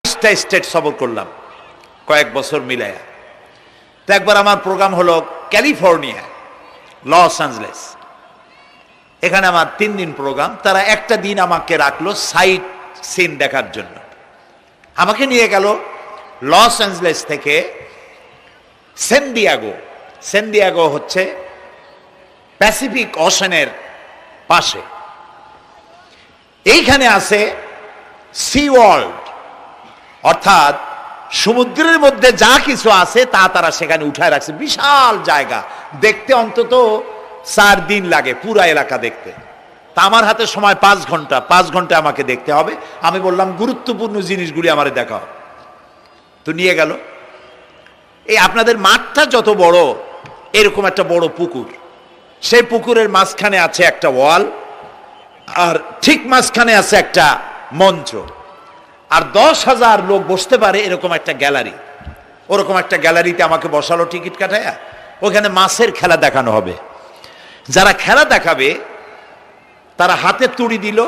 22টা state সফর করলাম কয়েক বছর মিলায়া। তো একবার আমার প্রোগ্রাম হলো ক্যালিফোর্নিয়া, লস অ্যাঞ্জেলেস। এখানে আমার 3 দিন প্রোগ্রাম। তারা একটা দিন আমাকে রাখলো সাইট সিন দেখার জন্য। আমাকে নিয়ে গেল লস অ্যাঞ্জেলেস থেকে সান দিয়েগো। সান দিয়েগো হচ্ছে প্যাসিফিক ওশানের পাশে। এইখানে আছে সি ওয়ার্ল্ড, অর্থাৎ সমুদ্রের মধ্যে যা কিছু আছে তা তারা সেখানে উঠায় রাখছে। বিশাল জায়গা, দেখতে অন্তত 4 দিন লাগে পুরা এলাকা দেখতে। তা আমার হাতে সময় 5 ঘন্টা, 5 ঘন্টা আমাকে দেখতে হবে। আমি বললাম গুরুত্বপূর্ণ জিনিসগুলি আমারে দেখাও। তো নিয়ে গেল। এই আপনাদের মাঠটা যত বড়, এরকম একটা বড় পুকুর, সেই পুকুরের মাঝখানে আছে একটা ওয়াল, আর ঠিক মাঝখানে আছে একটা মঞ্চ, আর 10,000 লোক বসতে পারে এরকম একটা গ্যালারি। ওরকম একটা গ্যালারিতে আমাকে বসালো টিকিট কাটায়া। ওখানে মাছের খেলা দেখানো হবে। যারা খেলা দেখাবে তারা হাতে তুড়ি দিল,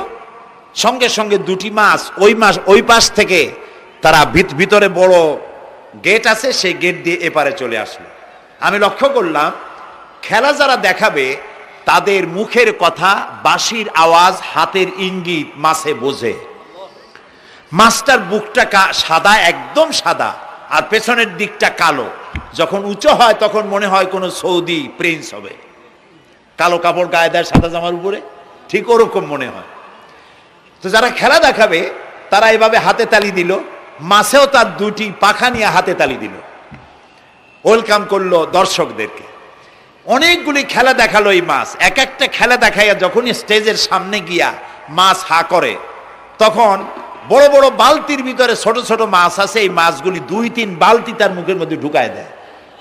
সঙ্গে সঙ্গে 2টি মাছ ওই পাশ থেকে তারা ভিতরে বড় গেট আছে, সেই গেট দিয়ে এপারে চলে আসলো। আমি লক্ষ্য করলাম খেলা যারা দেখাবে তাদের মুখের কথা, বাঁশির আওয়াজ, হাতের ইঙ্গিত মাছে বোঝে। মাছটার বুকটা সাদা, একদম সাদা, আর পেছনের দিকটা কালো। যখন উঁচু হয় তখন মনে হয় কোনো সৌদি প্রিন্স হবে। কালো কাপড় গায়ে দেয় সাদা জামার উপরে, ঠিক ওরকম মনে হয়। তো যারা খেলা দেখাবে তারা এভাবে হাতে তালি দিল, মাছেও তার 2টি পাখা নিয়ে হাতে তালি দিল, ওয়েলকাম করলো দর্শকদেরকে। অনেকগুলি খেলা দেখালো এই মাছ। এক একটা খেলা দেখাইয়া যখন স্টেজের সামনে গিয়া মাছ হা করে, তখন বড় বড় বালতির ভিতরে ছোট ছোট মাছ আছে, এই মাছগুলি 2-3 বালতি তার মুখের মধ্যে ঢুকায় দেয়।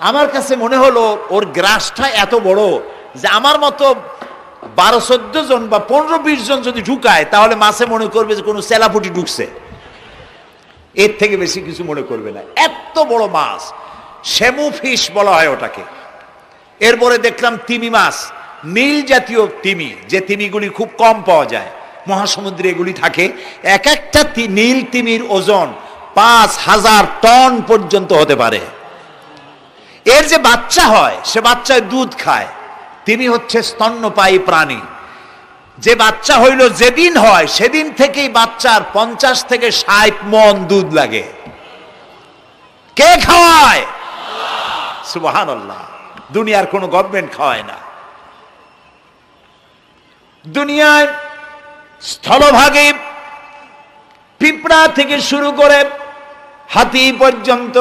আমার কাছে মনে হলো ওর গ্রাসটা এত বড় যে আমার মতো 12-14 জন বা 15-20 জন যদি ঢুকায় তাহলে মাছে মনে করবে যে কোনো চেলাপুটি ঢুকছে, এর থেকে বেশি কিছু মনে করবে না। এত বড় মাছ, শ্যামু ফিশ বলা হয় ওটাকে। এরপরে দেখলাম তিমি মাছ, নীল জাতীয় তিমি, যে তিমিগুলি খুব কম পাওয়া যায় মহাসমুদ্রে, এগুলি থাকে। এক একটা নীল তিমির ওজন 5,000 টন পর্যন্ত হতে পারে। এর যে বাচ্চা হয় সে বাচ্চায় দুধ খায়। তিমি হচ্ছে স্তন্যপায়ী প্রাণী। যে বাচ্চা হইল যেদিন হয় সেদিন থেকেই বাচ্চার 50 থেকে 60 মণ দুধ লাগে। কে খাওয়ায়? সুবহানাল্লাহ। দুনিয়ার কোনো গভর্নমেন্ট খাওয়ায় না। দুনিয়ায় স্থলভাগে পিঁপড়া থেকে শুরু করে হাতি পর্যন্ত,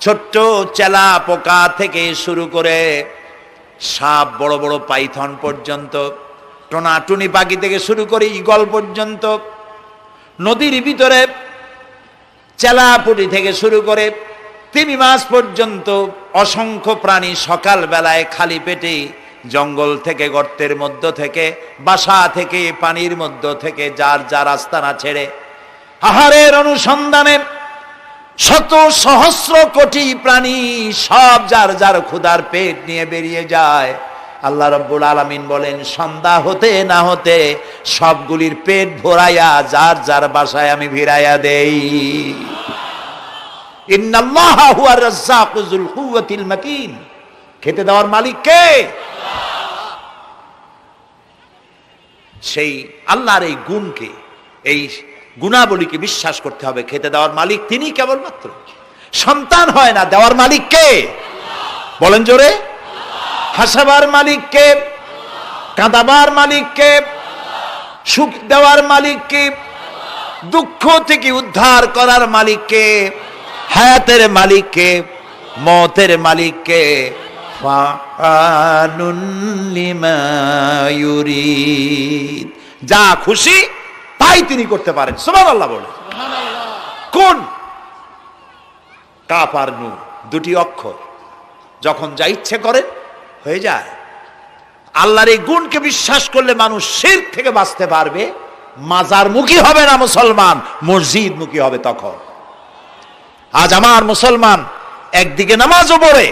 ছোট্ট চেলা পোকা থেকে শুরু করে সাপ, বড় বড় পাইথন পর্যন্ত, টোনাটুনি পাখি থেকে শুরু করে ঈগল পর্যন্ত, নদীর ভিতরে চেলাপুটি থেকে শুরু করে তিমি মাছ পর্যন্ত অসংখ্য প্রাণী সকাল বেলায় খালি পেটে জঙ্গল থেকে, গর্তের মধ্য থেকে, বাসা থেকে, পানির মধ্য থেকে যার যার আস্তানা ছেড়ে আহারের অনুসন্ধানে শত সহস্র কোটি প্রাণী সব যার যার ক্ষুধার পেট নিয়ে বেরিয়ে যায়। আল্লাহ রাব্বুল আলামিন বলেন, সন্ধ্যা হতে না হতে সবগুলির পেট ভরাইয়া যার যার বাসায় আমি ভিড়াইয়া দেই। ইন্নাল্লাহা হুয়ার রাজ্জাকু যুল কুওয়াতিল মাতিন। খেতে দেওয়ার মালিক কে? সেই আল্লাহর এই গুণকে, এই গুণাবলীকে বিশ্বাস করতে হবে। খেতে দেওয়ার মালিক তিনি কেবলমাত্র। সন্তান হয় না, দেওয়ার মালিক কে? বলেন জোরে। হাসাবার মালিক কে? কাঁদাবার মালিক কে? সুখ দেওয়ার মালিক কে? দুঃখ থেকে উদ্ধার করার মালিক কে? হায়াতের মালিক কে? মওতের মালিক কে? ফাআলুন লিমা ইউরিদ। যা খুশি তাই তিনি করতে পারেন। সুবহানাল্লাহ বলে। কোন? কাফ আর নুন, 2টি অক্ষর। যখন যা ইচ্ছে করে হয়ে যায়। আল্লাহর এই গুণকে বিশ্বাস করলে মানুষ শিরক থেকে বাঁচতে পারবে। মাজার মুখী হবে না মুসলমান, মসজিদ মুখী হবে তখন। আজ আমার মুসলমান একদিকে নামাজও পড়ে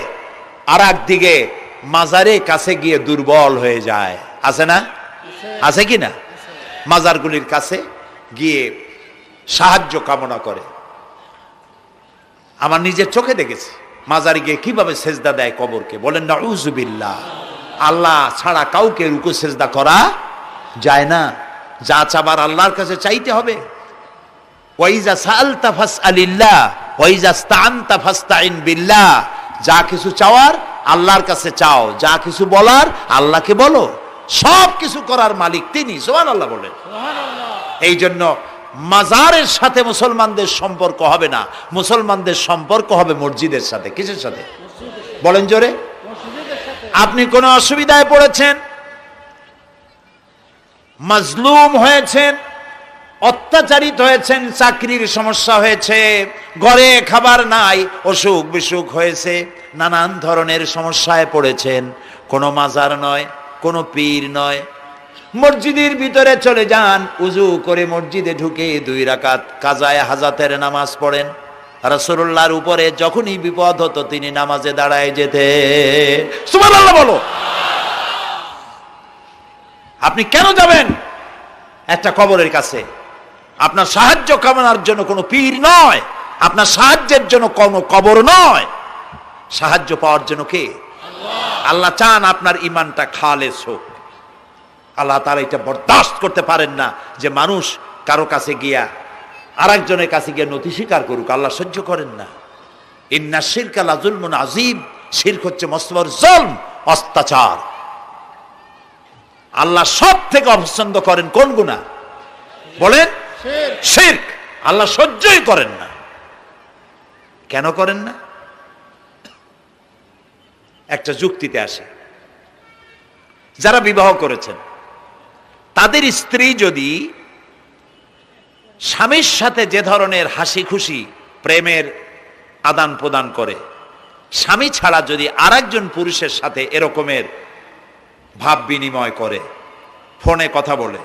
আর একদিকে মাজারের কাছে গিয়ে দুর্বল হয়ে যায়। আছে না? আছে কি না? মাজারগুলির কাছে গিয়ে সাহায্য কামনা করে, আমার নিজের চোখে দেখেছি মাজারে গিয়ে কিভাবে সেজদা দেয় কবরকে। বলেন নাউযুবিল্লাহ। আল্লাহ ছাড়া কাউকে রুকু সেজদা করা যায় না। যা চাবার আল্লাহর কাছে চাইতে হবে। ওয়াইজা সাআলতা ফাসআলিল্লাহ ওয়াইজা ইসতাআনতা ফাসতাইন বিল্লাহ। যা কিছু চাওয়ার আল্লাহর কাছে চাও, যা কিছু বলার আল্লাহকে বলো। সব কিছু করার মালিক তিনি। সুবহানাল্লাহ বলেন। এই জন্য মাজারের সাথে মুসলমানদের সম্পর্ক হবে না, মুসলমানদের সম্পর্ক হবে মসজিদের সাথে। কিসের সাথে বলেন জোরে? আপনি কোন অসুবিধায় পড়েছেন, মাজলুম হয়েছেন, অত্যাচারিত হয়েছেন, চাকরির সমস্যা হয়েছে, ঘরে খাবার নাই, অসুখ বিসুখ হয়েছে, নানান ধরনের সমস্যায় পড়েছেন, কোনো মাজার নয়, কোনো পীর নয়, মসজিদের ভিতরে চলে যান, উজু করে মসজিদে ঢুকে 2 রাকাত কাজায়ে হাজাতের নামাজ পড়েন। রাসূলুল্লাহর উপরে যখনই বিপদ হতো তিনি নামাজে দাঁড়ায় যেতে। সুবহানাল্লাহ বলো। আপনি কেন যাবেন একটা কবরের কাছে? আপনার সাহায্য কামনার জন্য কোনো পীর নয়, আপনার সাহায্যের জন্য কোনো কবর নয়। সাহায্য পাওয়ার জন্য কে? আল্লাহ চান আপনার ঈমানটা খালেস হোক। আল্লাহ তাআলা এটা বরদাস্ত করতে পারেন না যে মানুষ কারো কাছে গিয়া আরেকজনের কাছে গিয়ে নথি স্বীকার করুক। আল্লাহ সহ্য করেন না। ইন্না শিরকা লাযুলমুন আযীম। শিরক হচ্ছে মস্ত বড় জুলম, অত্যাচার। আল্লাহ সব থেকে অপছন্দ করেন কোন গুনাহ? বলেন শিরক। আল্লাহ সহ্যই করেন না। কেন করেন না? একটা যুক্তিতে আসে। যারা বিবাহ করেছেন তাদের স্ত্রী যদি স্বামীর সাথে যে ধরনের হাসি খুশি প্রেমের আদান প্রদান করে, স্বামী ছাড়া যদি আরেকজন পুরুষের সাথে এরকমের ভাব বিনিময় করে, ফোনে কথা বলে,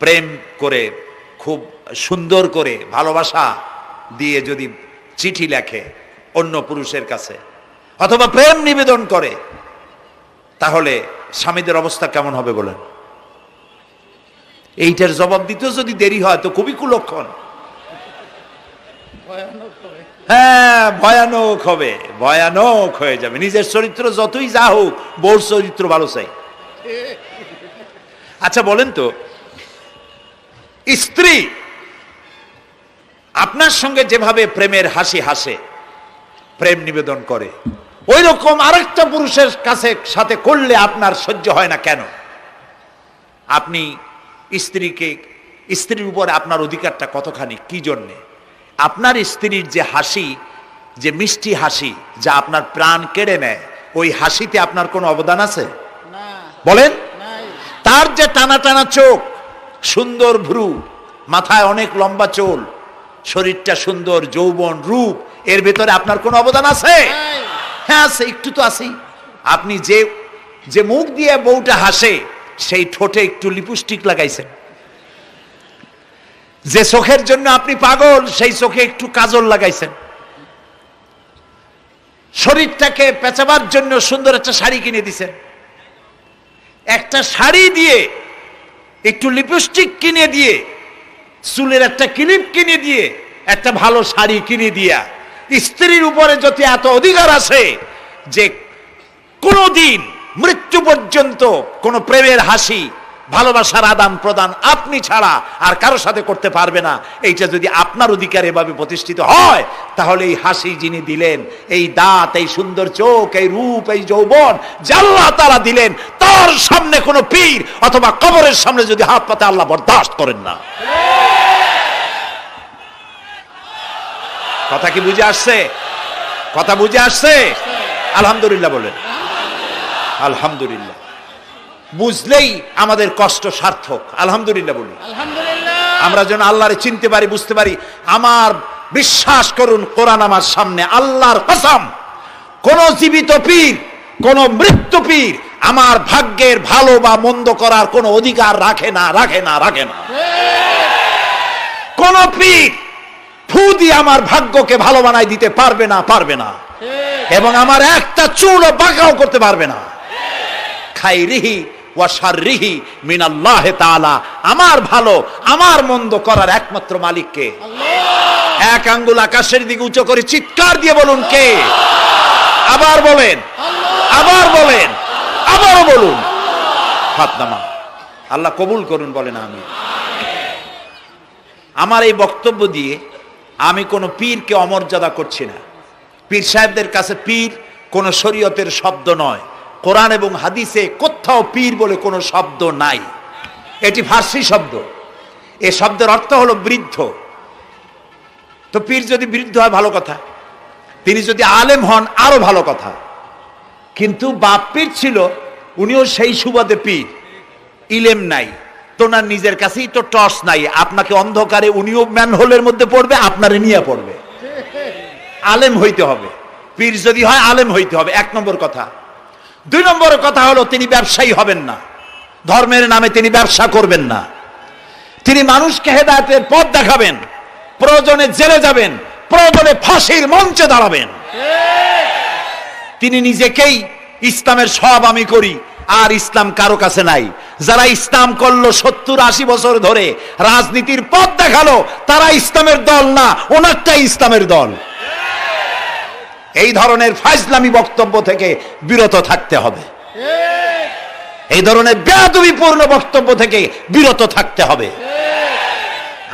প্রেম করে, খুব সুন্দর করে ভালোবাসা দিয়ে যদি চিঠি লেখে অন্য পুরুষের কাছে, অথবা প্রেম নিবেদন করে, তাহলে স্বামীদের অবস্থা কেমন হবে বলেন? এইটার জবাব দিতেও যদি দেরি হয় তো খুবই কুলক্ষণ। হ্যাঁ, ভয়ানক হবে, ভয়ানক হয়ে যাবে। নিজের চরিত্র যতই যা হোক, বউর চরিত্র ভালো চাই। আচ্ছা বলেন তো, স্ত্রী আপনার সঙ্গে যেভাবে প্রেমের হাসি হাসে, প্রেম নিবেদন করে, ওই রকম আরেকটা পুরুষের কাছে সাথে করলে আপনার সহ্য হয় না কেন? আপনি স্ত্রীর উপরে আপনার অধিকারটা কতখানি, কি জন্যে? আপনার স্ত্রীর যে হাসি, যে মিষ্টি হাসি, যা আপনার প্রাণ কেড়ে নেয়, ওই হাসিতে আপনার কোনো অবদান আছে? বলেন। তার যে টানা টানা চোখ, সুন্দর ভ্রু, মাথায় অনেক লম্বা চুল, শরীরটা সুন্দর, যৌবন, রূপ, এর ভেতরে আপনার কোনো অবদান আছে? হ্যাঁ আছে, একটু তো আছেই। আপনি যে মুখ দিয়ে বউটা হাসে, সেই ঠোঁটে একটু লিপস্টিক লাগাইছেন। যে চোখের জন্য আপনি পাগল, সেই চোখে একটু কাজল লাগাইছেন। শরীরটাকে পেঁচাবার জন্য সুন্দর একটা শাড়ি কিনে দিছেন। একটা শাড়ি দিয়ে, একটু লিপস্টিক কিনে দিয়ে, চুলের একটা ক্লিপ কিনে দিয়ে, একটা ভালো শাড়ি কিনে দিয়া স্ত্রীর উপরে যদি এত অধিকার আছে যে কোনদিন মৃত্যু পর্যন্ত কোন প্রেমের হাসি, ভালোবাসার আদান প্রদান আপনি ছাড়া আর কারো সাথে করতে পারবে না, এইটা যদি আপনার অধিকার এভাবে প্রতিষ্ঠিত হয়, তাহলে এই হাসি যিনি দিলেন, এই দাঁত, এই সুন্দর চোখ, এই রূপ, এই যৌবন যে আল্লাহ তাআলা দিলেন, তার সামনে কোনো পীর অথবা কবরের সামনে যদি হাত পাতে আল্লাহ বরদাস্ত করেন না। কথা কি বুঝে আসছে? কথা বুঝে আসছে? আলহামদুলিল্লাহ বলেন। আলহামদুলিল্লাহ। বুঝলেই আমাদের কষ্ট সার্থক। আলহামদুলিল্লাহ বলি। আমরা যেন আল্লাহরে চিনতে পারি, বুঝতে পারি। আমার বিশ্বাস করুন, কোরআন আমার সামনে, আল্লাহর কসম, কোন জীবিত পীর, কোন মৃত্যু পীর আমার ভাগ্যের ভালো বা মন্দ করার কোন অধিকার রাখে না, রাখে না, রাখে না। কোন পীর ফু দিয়ে আমার ভাগ্যকে ভালো বানাই দিতে পারবে না, পারবে না, এবং আমার একটা চুলও বাঁকাও করতে পারবে না। খাইরিহি ওয়া শাররিহি মিনাল্লাহি তাআলা। আমার ভালো, আমার মন্দ করার একমাত্র মালিককে, এক আঙ্গুল আকাশের দিকে উঁচু করে চিৎকার দিয়ে বলুন কে? আবার বলেন, আবার বলেন, আবারও বলুন। হাত নামান। আল্লাহ কবুল করুন, বলেন আমিন। আমার এই বক্তব্য দিয়ে আমি কোনো পীরকে অমর্যাদা করছি না। পীর সাহেবদের কাছে পীর কোনো শরীয়তের শব্দ নয়। কোরআন এবং হাদিসে কোথাও পীর বলে কোনো শব্দ নাই। এটি ফার্সি শব্দ। এই শব্দের অর্থ হলো বৃদ্ধ। তো পীর যদি বৃদ্ধ হয় ভালো কথা, তিনি যদি আলেম হন আরো ভালো কথা। কিন্তু বাপ পীর ছিল, উনিও সেই সুবাদে পীর। ইলেম নাই, তোনার নিজের কাছেই তো টর্চ নাই। আপনাকে অন্ধকারে উনিও ম্যানহোলের মধ্যে পড়বে, আপনারে নিয়ে পড়বে। আলেম হইতে হবে, পীর যদি হয় আলেম হইতে হবে, এক নম্বর কথা। দুই নম্বর কথা হলো তিনি ব্যবসায়ী হবেন না। ধর্মের নামে তিনি ব্যবসা করবেন না। তিনি মানুষকে হেদায়েতের পথ দেখাবেন। প্রয়োজনে জেলে যাবেন, প্রয়োজনে ফাঁসির মঞ্চে দাঁড়াবেন। তিনি নিজেকেই ইসলামের সব আমি করি, আর ইসলাম কারো কাছে নাই। যারা ইসলাম করলো 70-80 বছর ধরে, রাজনীতির পথ দেখালো, তারা ইসলামের দল না, ওনারটাই ইসলামের দল। এই ধরনের ফাজলামি বক্তব্য থেকে বিরত থাকতে হবে। এই ধরনের বেয়াদবিপূর্ণ বক্তব্য থেকে বিরত থাকতে হবে।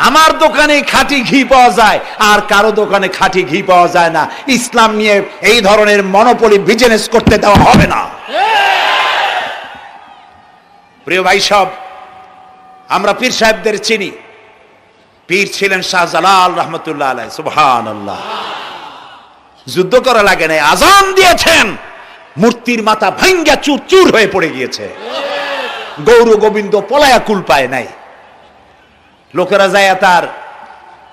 আমার দোকানে খাঁটি ঘি পাওয়া যায়, আর কারো দোকানে খাঁটি ঘি পাওয়া যায় না। ইসলাম নিয়ে এই ধরনের মনোপলি বিজনেস করতে দেওয়া হবে না। প্রিয় ভাই সব, আমরা পীর সাহেবদের চিনি। পীর ছিলেন শাহজালাল রহমতুল্লাহ আলাইহি। সুবহানাল্লাহ। যুদ্ধ করা লাগে নাই, আজান দিয়েছেন, মূর্তির মাথা ভাঙ্গা চুর চুর হয়ে পড়ে গিয়েছে। গৌর গোবিন্দ পলায়া কুল পায় নাই। লোকেরা যায় তার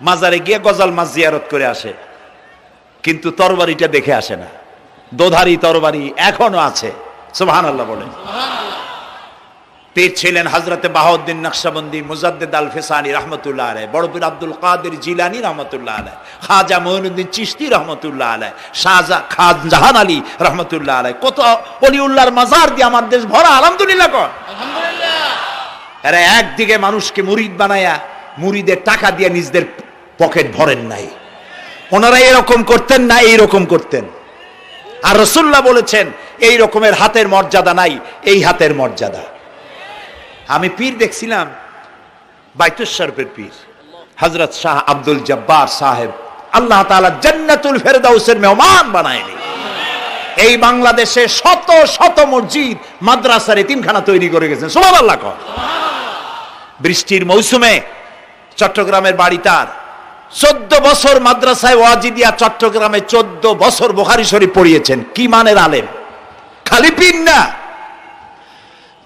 মাজারে গিয়ে গজাল মাছ জিয়ারত করে আসে, কিন্তু তরবারিটা দেখে আসে না। দোধারি তরবারি এখনো আছে। সুবহানাল্লাহ বলেন। পীর ছিলেন হযরতে বাহাউদ্দিন নকশবন্দি, মুজাদ্দিদ আল ফিসানি রহমতুল্লাহ আলাইহি, বড় পীর আব্দুল কাদের জিলানী রহমতুল্লাহ আলাইহি, খাজা মঈনুদ্দিন চিশতি রহমতুল্লাহ আলাইহি, শাহজাহান আলী রহমতুল্লাহ আলাইহি। কত ওলিউল্লাহর মাজার দিয়ে আমার দেশ ভরা। আলহামদুলিল্লাহ কর। আলহামদুলিল্লাহ। এরা একদিকে মানুষকে মুরিদ বানায়া মুরিদের টাকা দিয়ে নিজেদের পকেট ভরেন নাই। ওনারা এরকম করতেন না, এইরকম করতেন। আর রাসূলুল্লাহ বলেছেন এই রকমের হাতের মর্যাদা নাই, এই হাতের মর্যাদা। আমি পীর দেখছিলাম, বাইতুল শরীফের পীর হযরত শাহ আব্দুল জব্বার সাহেব, আল্লাহ তাআলা জান্নাতুল ফেরদাউসের মেহমান বানায়নি। এই বাংলাদেশে শত শত মসজিদ, মাদ্রাসার এতিমখানা তৈরি করে গেছেন। সুবহানাল্লাহ। বৃষ্টির মৌসুমে চট্টগ্রামের বাড়ি তার, 14 বছর মাদ্রাসায় ওয়াজিদিয়া চট্টগ্রামে 14 বছর বুখারী শরীফ পড়িয়েছেন। কি মানের আলেম, খালি পীর না।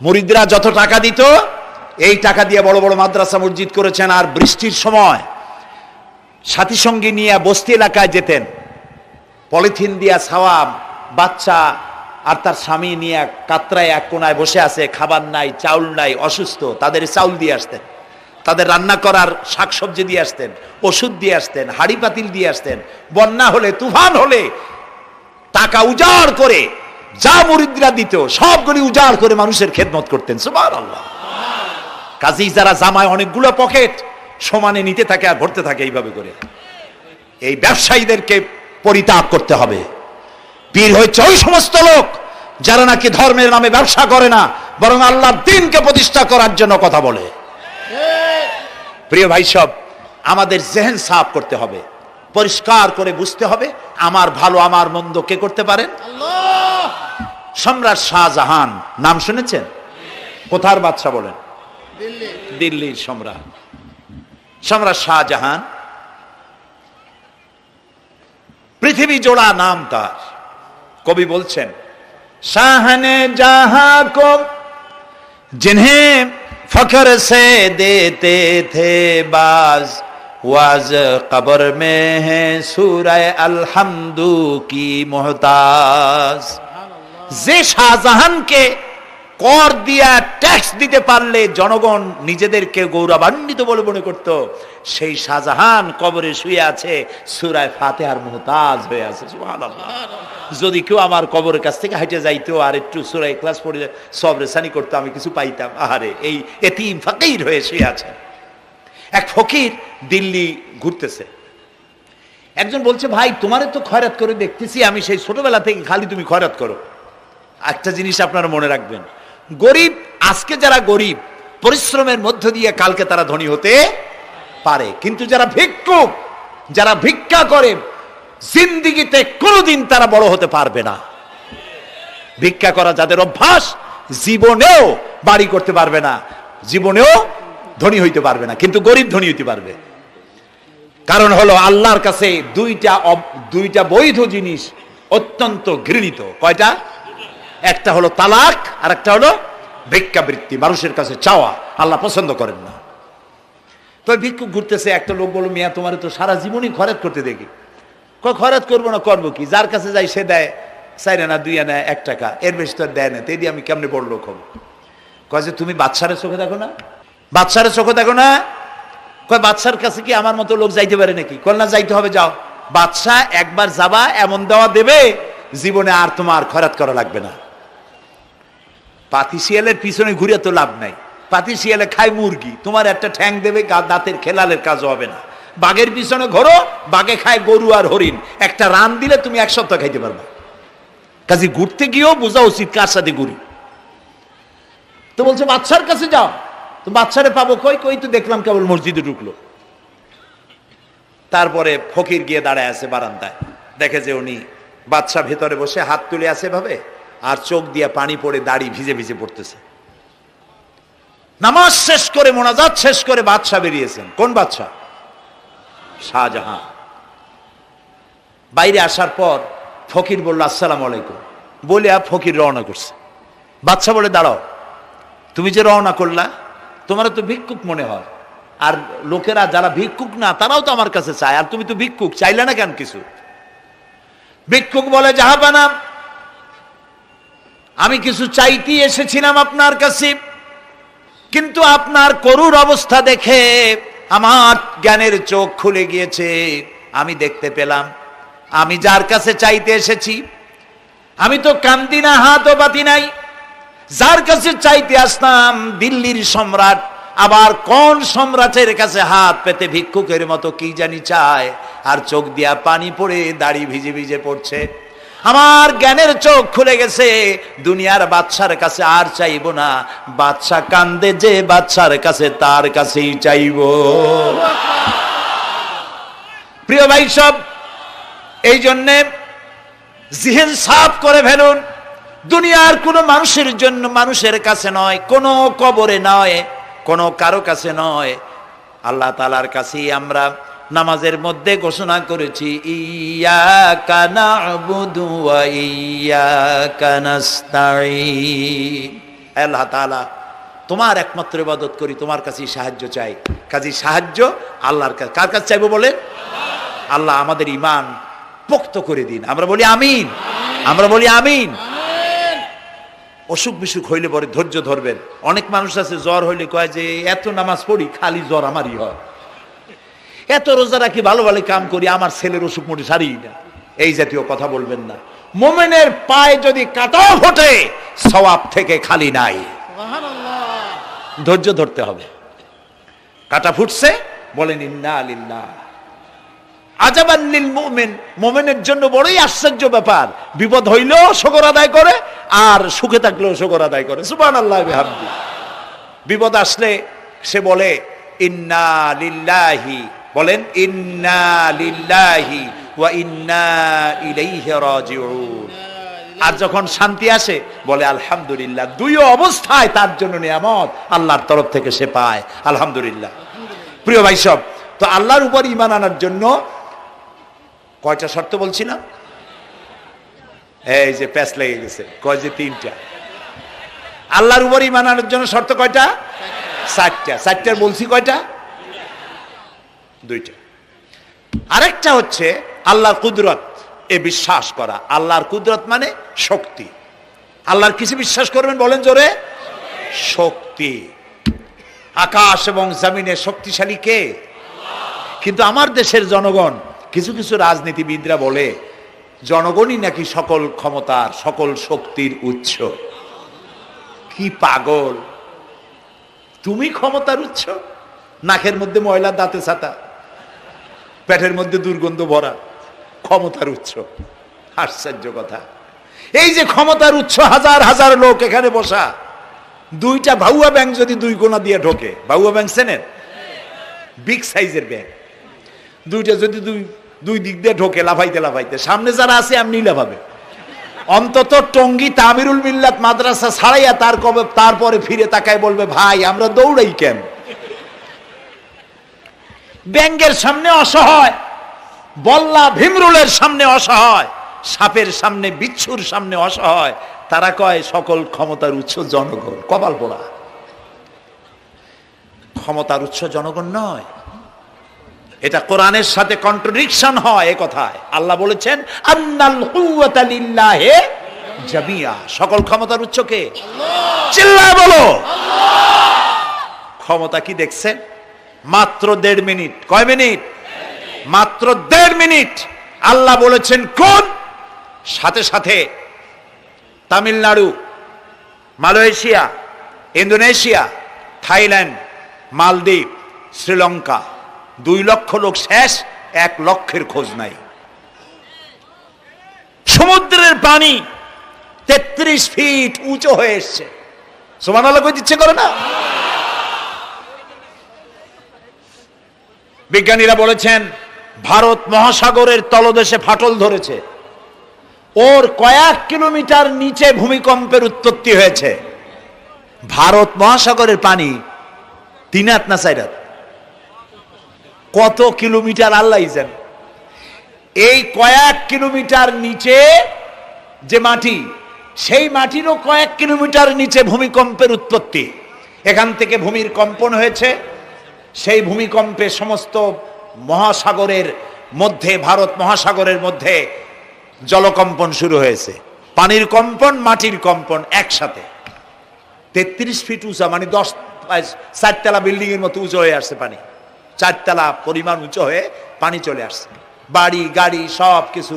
মুরিদরা যত টাকা দিত, এই টাকা দিয়ে বড় বড় মাদ্রাসা মসজিদ করেছেন। আর বৃষ্টির সময় সাথী সঙ্গী নিয়ে বস্তি এলাকায় যেতেন, পলিথিন দিয়া ছাওয়া, বাচ্চা আর তার স্বামী নিয়ে কাতরায় এক কোনায় বসে আছে, খাবার নাই, চাউল নাই, অসুস্থ। তাদের চাউল দিয়ে আসতেন, তাদের রান্না করার শাকসবজি দিয়ে আসতেন, ওষুধ দিয়ে আসতেন, হাড়ি পাতিল দিয়ে আসতেন। বন্যা হলে, তুফান হলে টাকা উজাড় করে যা মুরিদরা দিত সবগুলি উজাড় করে মানুষের খেদমত করতেন। সুবহানাল্লাহ। কাজেই যারা জামায় অনেকগুলো পকেট সমানে নিতে থাকে আর ভরতে থাকে এইভাবে করে, এই ব্যবসায়ীদেরকে পরিত্যাগ করতে হবে। পীর হচ্ছে ওই সমস্ত লোক যারা নাকি ধর্মের নামে ব্যবসা করে না, বরং আল্লাহর দ্বীনকে প্রতিষ্ঠা করার জন্য কথা বলে। প্রিয় ভাই সব, আমাদের জেহেন সাফ করতে হবে, পরিষ্কার করে বুঝতে হবে আমার ভালো আমার মন্দ কে করতে পারেন? আল্লাহ। সম্রাট শাহজাহান নাম শুনেছেন? কোথার বাদশা বলেন? দিল্লির সম্রাট। সম্রাট শাহজাহান, পৃথিবী জোড়া নাম তার। কবি বলছেন, শাহনে জাহাं को जिन्हें फख्र से देते थे बाज, वाज कब्र में है सूरह अलहम्दु की मोहताज। যে শাহজাহানকে কর দিয়া ট্যাক্স দিতে পারলে জনগণ নিজেদেরকে গৌরবান্বিত বলে মনে করত, সেই শাহজাহান কবরে শুয়ে আছে, সূরা ফাতিহার মুহতাজ হয়ে আছে। সুবহানাল্লাহ। যদি কেউ আমার কবরের কাছ থেকে হেঁটে যাইতো আর একটু সূরা ইখলাস পড়ে সবরেসানি করতো, আমি কিছু পাইতাম। আহারে, এই এতিম ফকির হয়ে শুয়ে আছে। এক ফকির দিল্লি ঘুরতেছে, একজন বলছে, ভাই তোমারে তো খয়রাত করে দেখতেছি আমি সেই ছোটবেলা থেকে, খালি তুমি খয়রাত করো। একটা জিনিস আপনারা মনে রাখবেন, গরিব, আজকে যারা গরিব পরিশ্রমের মধ্য দিয়ে কালকে তারা ধনী হতে পারে, কিন্তু যারা ভিক্ষুক, যারা ভিক্ষা করে, জিন্দিগিতে কোনোদিন তারা বড় হতে পারবে না। ভিক্ষা করা যাদের অভ্যাস, জীবনেও বাড়ি করতে পারবে না, জীবনেও ধনী হইতে পারবে না, কিন্তু গরিব ধনী হইতে পারবে। কারণ হলো আল্লাহর কাছে দুইটা বৈধ জিনিস অত্যন্ত ঘৃণিত। কয়টা? একটা হলো তালাক, আর একটা হলো ভিক্ষাবৃত্তি, মানুষের কাছে চাওয়া। আল্লাহ পছন্দ করেন না। তো ভিক্ষুক ঘুরতেছে, একটা লোক বলল, মিয়া তোমার তো সারা জীবনই খরচ করতে দেখি। খরচ করবো না, করবো কি? যার কাছে যাই সে দেয় 4 আনা 2 আনা 1 টাকা, এর বেশি তো দেয় না, তেদি আমি কেমনে বড় লোক হবো? কয় যে তুমি বাদশারে চোখে দেখো না, বাদশারে চোখে দেখো না। কয় বাদশার কাছে কি আমার মতো লোক যাইতে পারে নাকি? কল না, যাইতে হবে, যাও। বাদশা একবার যাবা, এমন দেওয়া দেবে জীবনে আর তোমার খরচ করা লাগবে না। পাতি শিয়ালের পিছনে ঘুরে তো লাভ নাই, পাতি শিয়ালে খায় মুরগি, তোমার একটা ঠ্যাং দেবে, দাঁতের খেলালের কাজও হবে না। বাঘের পিছনে ঘোরো, বাঘে খায় গরু আর হরিণ, একটা রান দিলে তুমি 1 সপ্তাহ খাইতে পারবে। কাজে ঘুরতে গিয়েও বোঝা উচিত কার সাথে ঘুরি। তো বলছে বাদশার কাছে যাও। তো বাদশারে পাবো কই? কই তো দেখলাম কেবল মসজিদে ঢুকলো। তারপরে ফকির গিয়ে দাঁড়ায় আছে বারান্দায়, দেখে যে উনি বাদশা ভেতরে বসে হাত তুলে আছে ভাবে, আর চোখ দিয়ে পানি পড়ে দাড়ি ভিজে ভিজে পড়তেছে। নামাজ শেষ করে, মোনাজাত শেষ করে বাদশা বেরিয়েছেন। কোন বাদশা? শাহজাহান। বাইরে আসার পর ফকির বলল, আসসালামু আলাইকুম বলে ফকির রওনা করছে। বাদশা বলে, দাঁড়াও, তুমি যে রওনা করলা, তোমার তো ভিক্ষুক মনে হয়, আর লোকেরা যারা ভিক্ষুক না তারাও তো আমার কাছে চায়, আর তুমি তো ভিক্ষুক, চাইলে না কেন কিছু? ভিক্ষুক বলে, জাহাপানা, আমি কিছু চাইতে এসেছিলাম আপনার কাছে, কিন্তু আপনার করুণ অবস্থা দেখে আমার জ্ঞানের চোখ খুলে গিয়েছে। আমি দেখতে পেলাম আমি যার কাছে চাইতে এসেছি, আমি তো কান্দি না, হাতও পাতি নাই। যার কাছে চাইতে আসতাম দিল্লির সম্রাট, আবার কোন সম্রাটের কাছে হাত পেতে ভিক্ষুকের মতো কি জানি চায়, আর চোখ দিয়া পানি পড়ে দাড়ি ভিজে ভিজে পড়ছে। আমার জ্ঞানের চোখ খুলে গেছে, দুনিয়ার বাদশার কাছে আর চাইবো না। বাদশা কান্দে যে বাদশার কাছে, তার কাছেই চাইব। প্রিয় ভাই সব, এই জন্যে জিহেন সাফ করে ফেলুন। দুনিয়ার কোনো মানুষের জন্য, মানুষের কাছে নয়, কোনো কবরে নয়, কোনো কারো কাছে নয়, আল্লাহ তাআলার কাছেই আমরা নামাজের মধ্যে ঘোষণা করেছি, ইয়াকা না'বুদু ওয়া ইয়াকা নাস্তাঈন। আল্লাহ তাআলা, তোমার একমাত্র ইবাদত করি, তোমার কাছেই সাহায্য চাই। কাজেই সাহায্য আল্লাহর কাছে। কার কাছে চাইবো বলে? আল্লাহ আমাদের ঈমান পোক্ত করে দিন। আমরা বলি আমিন, আমরা বলি আমিন। অসুখ বিসুখ হইলে পরে ধৈর্য ধরবেন। অনেক মানুষ আছে জ্বর হইলে কয় যে এত নামাজ পড়ি খালি জ্বর আমারই হয়, এত রোজা রাখি, ভালো ভালো কাম করি, আমার ছেলের অসুখ মোটে সারি না। এই জাতীয় কথা বলবেন না। মুমিনের পায়ে যদি কাঁটাও ফোটে, সওয়াব থেকে খালি নাই। ধৈর্য ধরতে হবে। কাঁটা ফুটছে, বলেন ইন্না লিল্লাহ। আজাবান লিল মুমিন, মুমিনের জন্য বড়ই আশ্চর্য ব্যাপার, বিপদ হইলেও শুকর আদায় করে, আর সুখে থাকলেও শুকর আদায় করে। সুবহানাল্লাহ বিহামদি। বিপদ আসলে সে বলে ইন্না লিল্লাহি, বলেন ইন্না লিল্লাহি ওয়া ইন্না ইলাইহি রাজিউন। আর যখন শান্তি আসে বলে আলহামদুলিল্লাহ। দুই অবস্থায় তার জন্য নিয়ামত আল্লাহর তরফ থেকে সে পায়, আলহামদুলিল্লাহ। প্রিয় ভাই সব, তো আল্লাহর উপর ঈমান আনার জন্য কয়টা শর্ত বলছি না? এই যে প্যাচ লেগে গেছে, কয় যে 3টা। আল্লাহর উপর ঈমান আনার জন্য শর্ত কয়টা? 4টা। 4টার বলছি কয়টা? 2টা। আরেকটা হচ্ছে আল্লাহর কুদরত, এ বিশ্বাস করা। আল্লাহর কুদরত মানে শক্তি। আল্লাহর কিছু বিশ্বাস করবেন, বলেন জোরে? শক্তি। আকাশ এবং জমিনে শক্তিশালী কে? কিন্তু আমার দেশের জনগণ, কিছু কিছু রাজনীতিবিদরা বলে জনগণই নাকি সকল ক্ষমতার, সকল শক্তির উৎস। কি পাগল! তুমি ক্ষমতার উৎস? নাকের মধ্যে ময়লা, দাঁতে ছাতা। পেটের মধ্যে দুর্গন্ধ ভরা, ক্ষমতার উৎস। আশ্চর্য কথা, এই যে ক্ষমতার উৎস, হাজার হাজার লোক এখানে বসা, দুইটা ভাউয়া ব্যাংক যদি দুই কোণা দিয়ে ঢোকে, ভাউয়া ব্যাংক চেনেন? বিগ সাইজের ব্যাংক, দুইটা যদি দুই দিক দিয়ে ঢোকে লাফাইতে লাফাইতে, সামনে যারা আছে এমনি লাফাবে। অন্তত টঙ্গী তামিরুল মিল্লাত মাদ্রাসা ছাড়াইয়া তারপরে ফিরে তাকায় বলবে, ভাই আমরা দৌড়াই কেন? ব্যাংকের সামনে অসহায়, বল্লা ভীমরুলের সামনে অসহায়, সাপের সামনে, বিচ্ছুর সামনে অসহায়, তারা কয় সকল ক্ষমতার উৎস জনগণ। কপাল পোড়া, ক্ষমতার উৎস জনগণ নয়। এটা কোরআনের সাথে কন্ট্রাডিকশন হয়। এ কথায় আল্লাহ বলেছেন, আন্নাল কুওয়াতা লিল্লাহি জামিয়া, সকল ক্ষমতার উৎস কে? চিল্লায় বলো ক্ষমতা কি দেখছেন? মাত্র 1.5 মিনিট। কয় মিনিট? মাত্র 1.5 মিনিট। আল্লাহ বলেছেন কোন? সাথে সাথে তামিলনাড়ু, মালয়েশিয়া, ইন্দোনেশিয়া, থাইল্যান্ড, মালদ্বীপ, শ্রীলঙ্কা, 2 লক্ষ লোক শেষ, 1 লক্ষের খোঁজ নাই। সমুদ্রের পানি 33 ফিট উঁচু হয়ে এসছে। সুবহানাল্লাহ কই দিচ্ছে করে না? বিজ্ঞানীরা বলেছেন ভারত মহাসাগরের তলদেশে ফাটল ধরেছে, ওর কয়েক কিলোমিটার নিচে ভূমিকম্পের উৎপত্তি হয়েছে। ভারত মহাসাগরের পানি 3 হাত না 4 হাত, কত কিলোমিটার আল্লাহই জানে। এই কয়েক কিলোমিটার নিচে যে মাটি, সেই মাটিরও কয়েক কিলোমিটার নিচে ভূমিকম্পের উৎপত্তি। এখান থেকে ভূমির কম্পন হয়েছে, সেই ভূমিকম্পে সমস্ত মহাসাগরের মধ্যে, ভারত মহাসাগরের মধ্যে জলকম্পন শুরু হয়েছে। পানির কম্পন, মাটির কম্পন একসাথে। 33 ফিট উঁচা, মানে 4 তলা বিল্ডিং এর মতো উঁচু হয়ে আসছে পানি। 4 তলা পরিমাণ উঁচু হয়ে পানি চলে আসছে। বাড়ি গাড়ি সব কিছু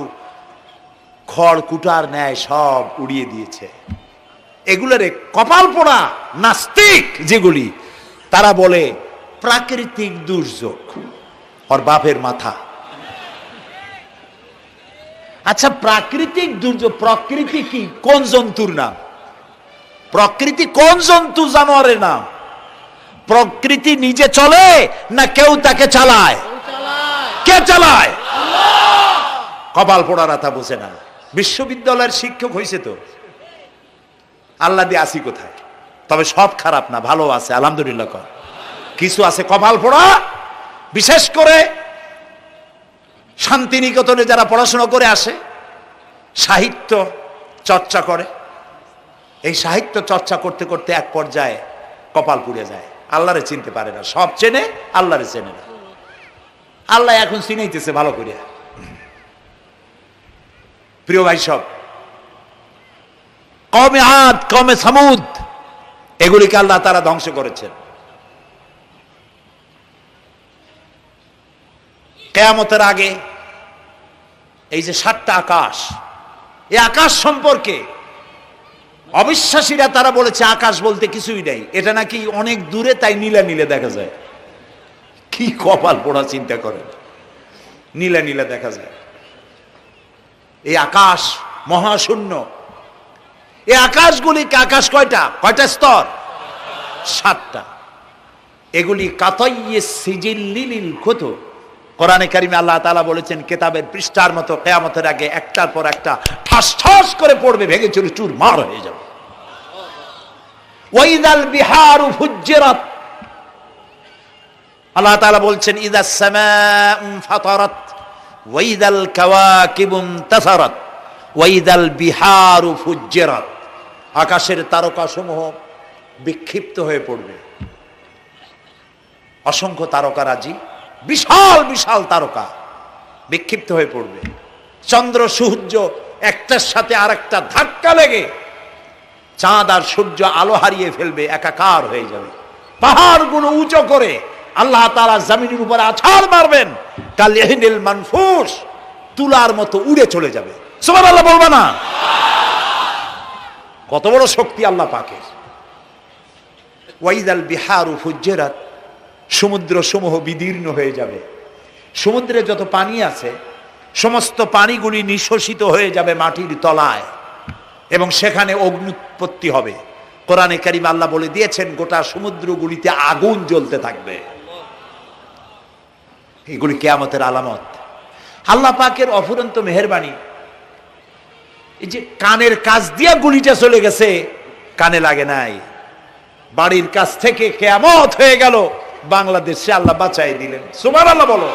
খড় কুটার ন্যায় সব উড়িয়ে দিয়েছে। এগুলোরে কপাল পোড়া নাস্তিক যেগুলি, তারা বলে প্রাকৃতিক দুর্যোগ। ওর বাপের মাথা। আচ্ছা, প্রাকৃতিক দুর্যোগ, প্রকৃতি কি? কোন জন্তুর নাম? প্রকৃতি কোন জন্তু জানোয়ারের নাম? প্রকৃতি নিজে চলে না কেউ তাকে চালায়? কে চালায়? কপাল পোড়ারা তা বোঝে না। বিশ্ববিদ্যালয়ের শিক্ষক হয়েছে তো, আল্লাহ দিয়ে আসি কোথায়? তবে সব খারাপ না, ভালো আছে আলহামদুলিল্লাহ। কিছু আছে কপাল পোড়া। বিশেষ করে শান্তিনিকেতনে যারা পড়াশোনা করে আসে, সাহিত্য চর্চা করে, এই সাহিত্য চর্চা করতে করতে এক পর্যায়ে কপাল পুড়ে যায়। আল্লাহরে চিনতে পারে না, সব চেনে আল্লাহরে চেনে না। আল্লাহ এখন চিনাইতেছে ভালো করে। প্রিয় ভাই সব, কওমে আদ, কওমে সামুদ, এগুলিকে আল্লাহ তারা ধ্বংস করেছেন। কিয়ামতের আগে এই যে 7টা আকাশ, এই আকাশ সম্পর্কে অবিশ্বাসীরা তারা বলেছে আকাশ বলতে কিছুই নেই, এটা নাকি অনেক দূরে, তাই নীলা নীলে দেখা যায়। কি কপাল পোড়া চিন্তা করেন, নীলা নীলা দেখা যায়। এই আকাশ মহাশূন্য। এই আকাশগুলিকে, আকাশ কয়টা? কয়টা স্তর? 7টা। এগুলি কাতাইয়ে সিজিল্লিল কুতুব। কোরআনে কারিমে আল্লাহ তাআলা বলেছেন কিতাবের পৃষ্ঠার মতো কিয়ামতের আগে একটার পর একটা ঠাস ঠাস করে পড়বে, ভেঙে চুরে চুরমার হয়ে যাবে। ওয়াইদাল বিহারু ফুজ্জিরাত, আল্লাহ তাআলা বলছেন ইদাস সামাউ ফাতারাত ওয়াইদাল কাওয়াকিবু ইনতাসারাত ওয়াইদাল বিহারু ফুজ্জিরাত। আকাশের তারকাসমূহ বিক্ষিপ্ত হয়ে পড়বে। অসংখ্য তারকারাজি, বিশাল বিশাল তারকা বিক্ষিপ্ত হয়ে পড়বে। চন্দ্র সূর্য একটার সাথে আরেকটা ধাক্কা লেগে চাঁদ আর সূর্য আলো হারিয়ে ফেলবে, একাকার হয়ে যাবে। পাহাড়গুলো উঁচু করে আল্লাহ তাআলা জমিনের উপরে আছাড় মারবেন, কাল ইহনিল মানফুস, তুলার মতো উড়ে চলে যাবে। সুবহানাল্লাহ বলবা না? কত বড় শক্তি আল্লাহ পাকের। ওয়াইদাল বিহারু ফুজ্জিরাত, সমুদ্র সমূহ বিদীর্ণ হয়ে যাবে। সমুদ্রে যত পানি আছে সমস্ত পানিগুলি নিঃশোষিত হয়ে যাবে মাটির তলায় এবং সেখানে অগ্নুৎপত্তি হবে। কোরআনে কারীম আল্লাহ বলে দিয়েছেন গোটা সমুদ্রগুলিতে আগুন জ্বলতে থাকবে। এগুলি কিয়ামতের আলামত। আল্লাহ পাকের অফুরন্ত মেহেরবানি। এই যে কানের কাছ দিয়া গুলিটা চলে গেছে, কানে লাগে নাই, বাড়ির কাছ থেকে কিয়ামত হয়ে গেল, বাংলাদেশে আল্লাহ বাঁচাই দিলেন। সুবহানাল্লাহ বলো,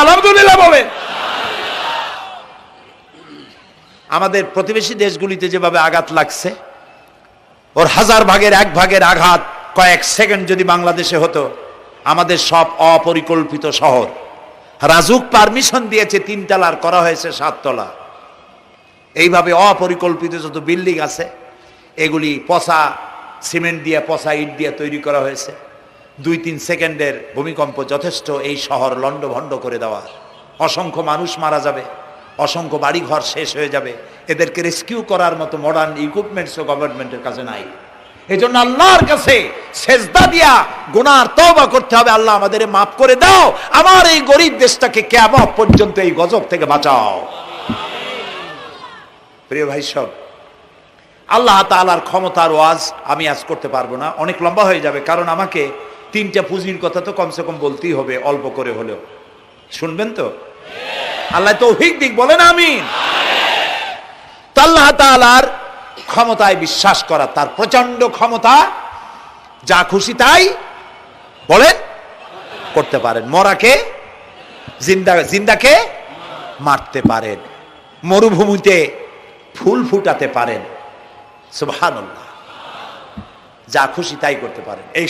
আলহামদুলিল্লাহ বলেন। আমাদের প্রতিবেশী দেশগুলিতে যেভাবে আঘাত লাগছে, ওর 1000 ভাগের 1 ভাগের আঘাত কয়েক সেকেন্ড যদি বাংলাদেশে হতো, আমাদের সব অপরিকল্পিত শহর, রাজুক পারমিশন দিয়েছে 3 তলার, করা হয়েছে 7 তলা। এইভাবে অপরিকল্পিত যত বিল্ডিং আছে এগুলি পচা সিমেন্ট দিয়ে, পচা ইট দিয়ে তৈরি করা হয়েছে। 2-3 সেকেন্ডের ভূমিকম্প যথেষ্ট এই শহর লণ্ডভণ্ড করে দেওয়ার। অসংখ্য মানুষ মারা যাবে, অসংখ্য বাড়িঘর শেষ হয়ে যাবে। এদেরকে রেস্কিউ করার মতো মডার্ন ইকুইপমেন্টসও গভর্নমেন্টের কাছে নাই। এই জন্য আল্লাহর কাছে সেজদা দিয়া গুনার তওবা করতে হবে, আল্লাহ আমাদের মাফ করে দাও, আমার এই গরিব দেশটাকে কিয়ামত পর্যন্ত এই গজব থেকে বাঁচাও। প্রিয় ভাই সব, আল্লাহ তাআলার ক্ষমতার ওয়াজ আমি আজ করতে পারবো না, অনেক লম্বা হয়ে যাবে। কারণ আমাকে 3টা পুঁজির কথা তো কমসে কম বলতেই হবে, অল্প করে হলেও। শুনবেন তো? আল্লাহ তৌফিক দিক, বলেন আমিন। আল্লাহ তাআলার ক্ষমতায় বিশ্বাস করা, তার প্রচন্ড ক্ষমতা, যা খুশি তাই বলেন করতে পারেন। মরাকে জিন্দাকে মারতে পারেন, মরুভূমিতে ফুল ফুটাতে পারেন। সুবহানাল্লাহ, যা খুশি তাই করতে পারেন। এই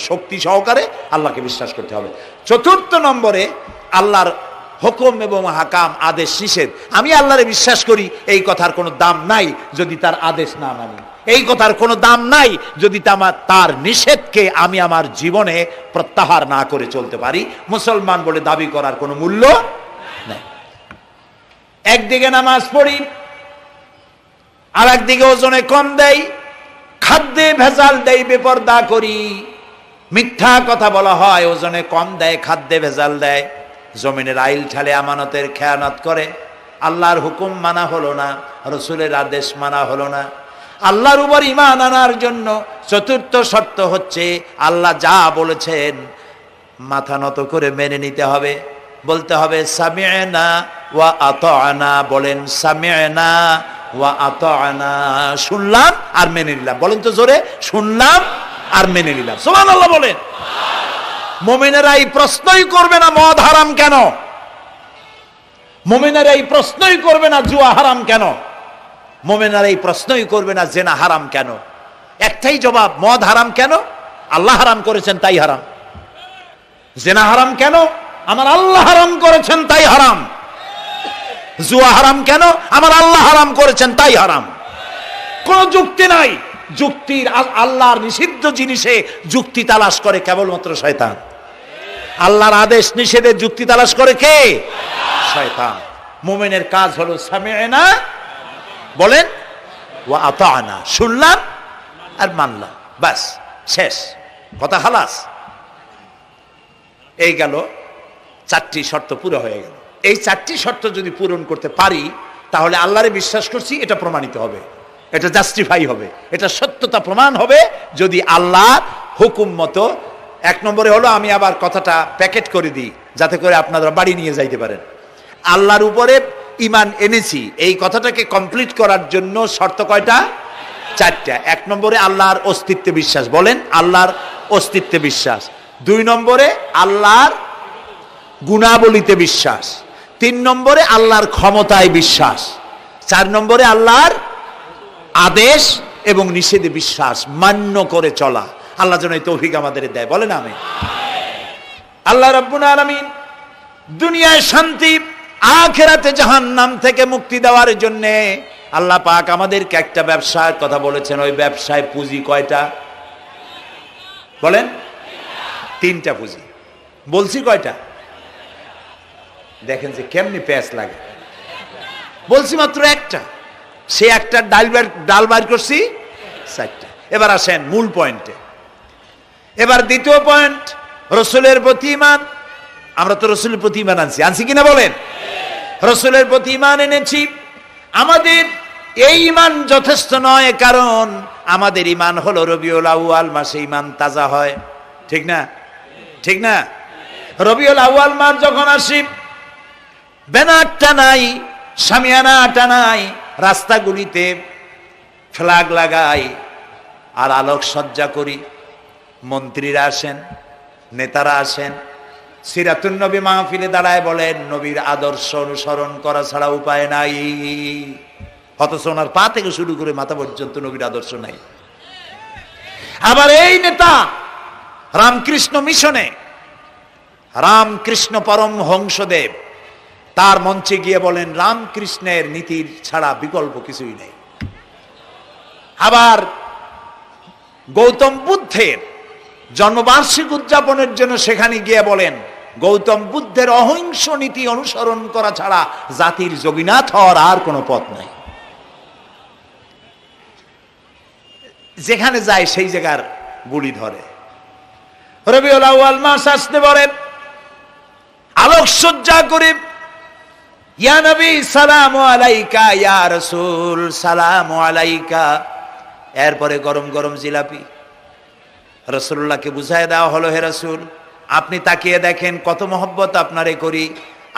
শক্তি সহকারে আল্লাহকে বিশ্বাস করতে হবে। 4 নম্বরে আল্লাহর হুকুম এবং হাকাম, আদেশ নিষেধ। আমি আল্লাহরে বিশ্বাস করি, এই কথার কোনো দাম নাই যদি তার আদেশ না মানি। এই কথার কোনো দাম নাই যদি তার নিষেধকে আমি আমার জীবনে প্রত্যাহার না করে চলতে পারি। মুসলমান বলে দাবি করার কোনো মূল্য নেই। একদিকে নামাজ পড়ি, আর একদিকে ওজনে কম দেই, খাদ্যে ভেজাল দেই, বেপরদা করি, মিথ্যা কথা বলা হয়, ওজনে কম দেয়, খাদ্যে ভেজাল দেয়, জমিনের আইল ঠালে আমানতের খেয়ানত করে। আল্লাহর হুকুম মানা হলো না, রসুলের আদেশ মানা হলো না। আল্লাহর উপর ঈমান আনার জন্য 4র্থ শর্ত হচ্ছে আল্লাহ যা বলেছেন মাথা নত করে মেনে নিতে হবে, বলতে হবে সামি'না ওয়া আতা'না। বলেন সামি'না ওয়া আতা'না, শুনলাম আর মেনে নিলাম। বলেন তো জোরে, শুনলাম আর মেনে নিলাম। সুবহানাল্লাহ বলেন। মুমিনেরা এই প্রশ্নই করবে না মদ হারাম কেন, মুমিনেরা এই প্রশ্নই করবে না জুয়া হারাম কেন, মুমিনেরা এই প্রশ্নই করবে না জেনা হারাম কেন। একটাই জবাব, মদ হারাম কেন? আল্লাহ হারাম করেছেন তাই হারাম। জেনা হারাম কেন? আমার আল্লাহ হারাম করেছেন তাই হারাম। জুয়া হারাম কেন? আমার আল্লাহ হারাম করেছেন তাই হারাম। কোনো যুক্তি নাই। যুক্তির, আল্লাহর নিষিদ্ধ জিনিসে যুক্তি তালাশ করে কেবলমাত্র শয়তান। আল্লাহর আদেশ নিষেধের যুক্তি তালাশ করে কে? শয়তান। মুমিনের কাজ হলো সামি'না, বলেন, ওয়া আতা'না, শুনলাম আর মানলাম, বাস, শেষ কথা, খালাস। এই গেল 4টি শর্ত পুরো হয়ে গেল। এই 4টি শর্ত যদি পূরণ করতে পারি তাহলে আল্লাহরে বিশ্বাস করছি এটা প্রমাণিত হবে, এটা জাস্টিফাই হবে, এটা সত্যতা প্রমাণ হবে যদি আল্লাহর হুকুম মতো। 1 নম্বরে হলো, আমি আবার কথাটা প্যাকেট করে দিই যাতে করে আপনারা বাড়ি নিয়ে যাইতে পারেন। আল্লাহর উপরে ঈমান এনেছি, এই কথাটাকে কমপ্লিট করার জন্য শর্ত কয়টা? 4টা। 1 নম্বরে আল্লাহর অস্তিত্বে বিশ্বাস, বলেন আল্লাহর অস্তিত্বে বিশ্বাস। 2 নম্বরে আল্লাহর গুণাবলীতে বিশ্বাস। 3 নম্বরে আল্লাহর ক্ষমতায় বিশ্বাস। 4 নম্বরে আল্লাহর আদেশ এবং নিষেধে বিশ্বাস, মান্য করে চলা। আল্লাহ যেন এই তৌফিক আমাদের দেয়, বলেন আমিন। আল্লাহ রাব্বুল আলামিন দুনিয়ায় শান্তি, আখিরাতে জাহান্নাম থেকে মুক্তি দেওয়ার জন্য আল্লাহ পাক আমাদেরকে একটা ব্যবসার কথা বলেছেন। ওই ব্যবসায় পুঁজি কয়টা? বলেন। 3টা পুঁজি। বলছি কয়টা? দেখেন যে কেমনি প্যাঁচ লাগে। বলছি মাত্র একটা, সে একটা ডাল বাইর করছি 4টা। এবার আসেন মূল পয়েন্টে। এবার দ্বিতীয় পয়েন্ট, রসুলের প্রতি ঈমান। আমরা তো রসুলের প্রতি ঈমান আনছি কিনা বলেন? রসুলের প্রতি ঈমান এনেছি। আমাদের এই ঈমান যথেষ্ট নয়, কারণ আমাদের ঈমান হলো রবিউল আউয়াল মাসে ঈমান তাজা হয়, ঠিক না? ঠিক না? রবিউল আউয়াল মাস যখন আসি, ব্যানার টানাই, শামিয়ানা টানাই, রাস্তাগুলিতে ফ্ল্যাগ লাগাই আর আলোক সজ্জা করি। মন্ত্রীরা আসেন, নেতারা আসেন, সিরাতুন নবী মাহফিলে দাঁড়ায় বলেন নবীর আদর্শ অনুসরণ করা ছাড়া উপায় নাই। অথচ ওনার পা থেকে শুরু করে মাথা পর্যন্ত নবীর আদর্শ নাই। আবার এই নেতা রামকৃষ্ণ মিশনে, রামকৃষ্ণ পরমহংসদেব তার মঞ্চে গিয়ে বলেন রামকৃষ্ণের নীতির ছাড়া বিকল্প কিছুই নেই। আবার গৌতম বুদ্ধের জন্মবার্ষিকী উদযাপনের জন্য সেখানে গিয়ে বলেন গৌতম বুদ্ধের অহিংস নীতি অনুসরণ করা ছাড়া জাতির যোগীনাথ হওয়ার আর কোনো পথ নাই। যেখানে যায় সেই জায়গার বুলি ধরে। রবিউল আউয়াল মাস আসতে বলেন, আলোকসজ্জা করে ইয়া নবী সালামু আলাইকা, ইয়া রাসূল সালামু আলাইকা। এরপরে গরম গরম জিলাপি রাসূলুল্লাহকে বুঝায় দেওয়া হলো, হে রাসূল আপনি তাকিয়ে দেখেন কত মহব্বত আপনারে করি,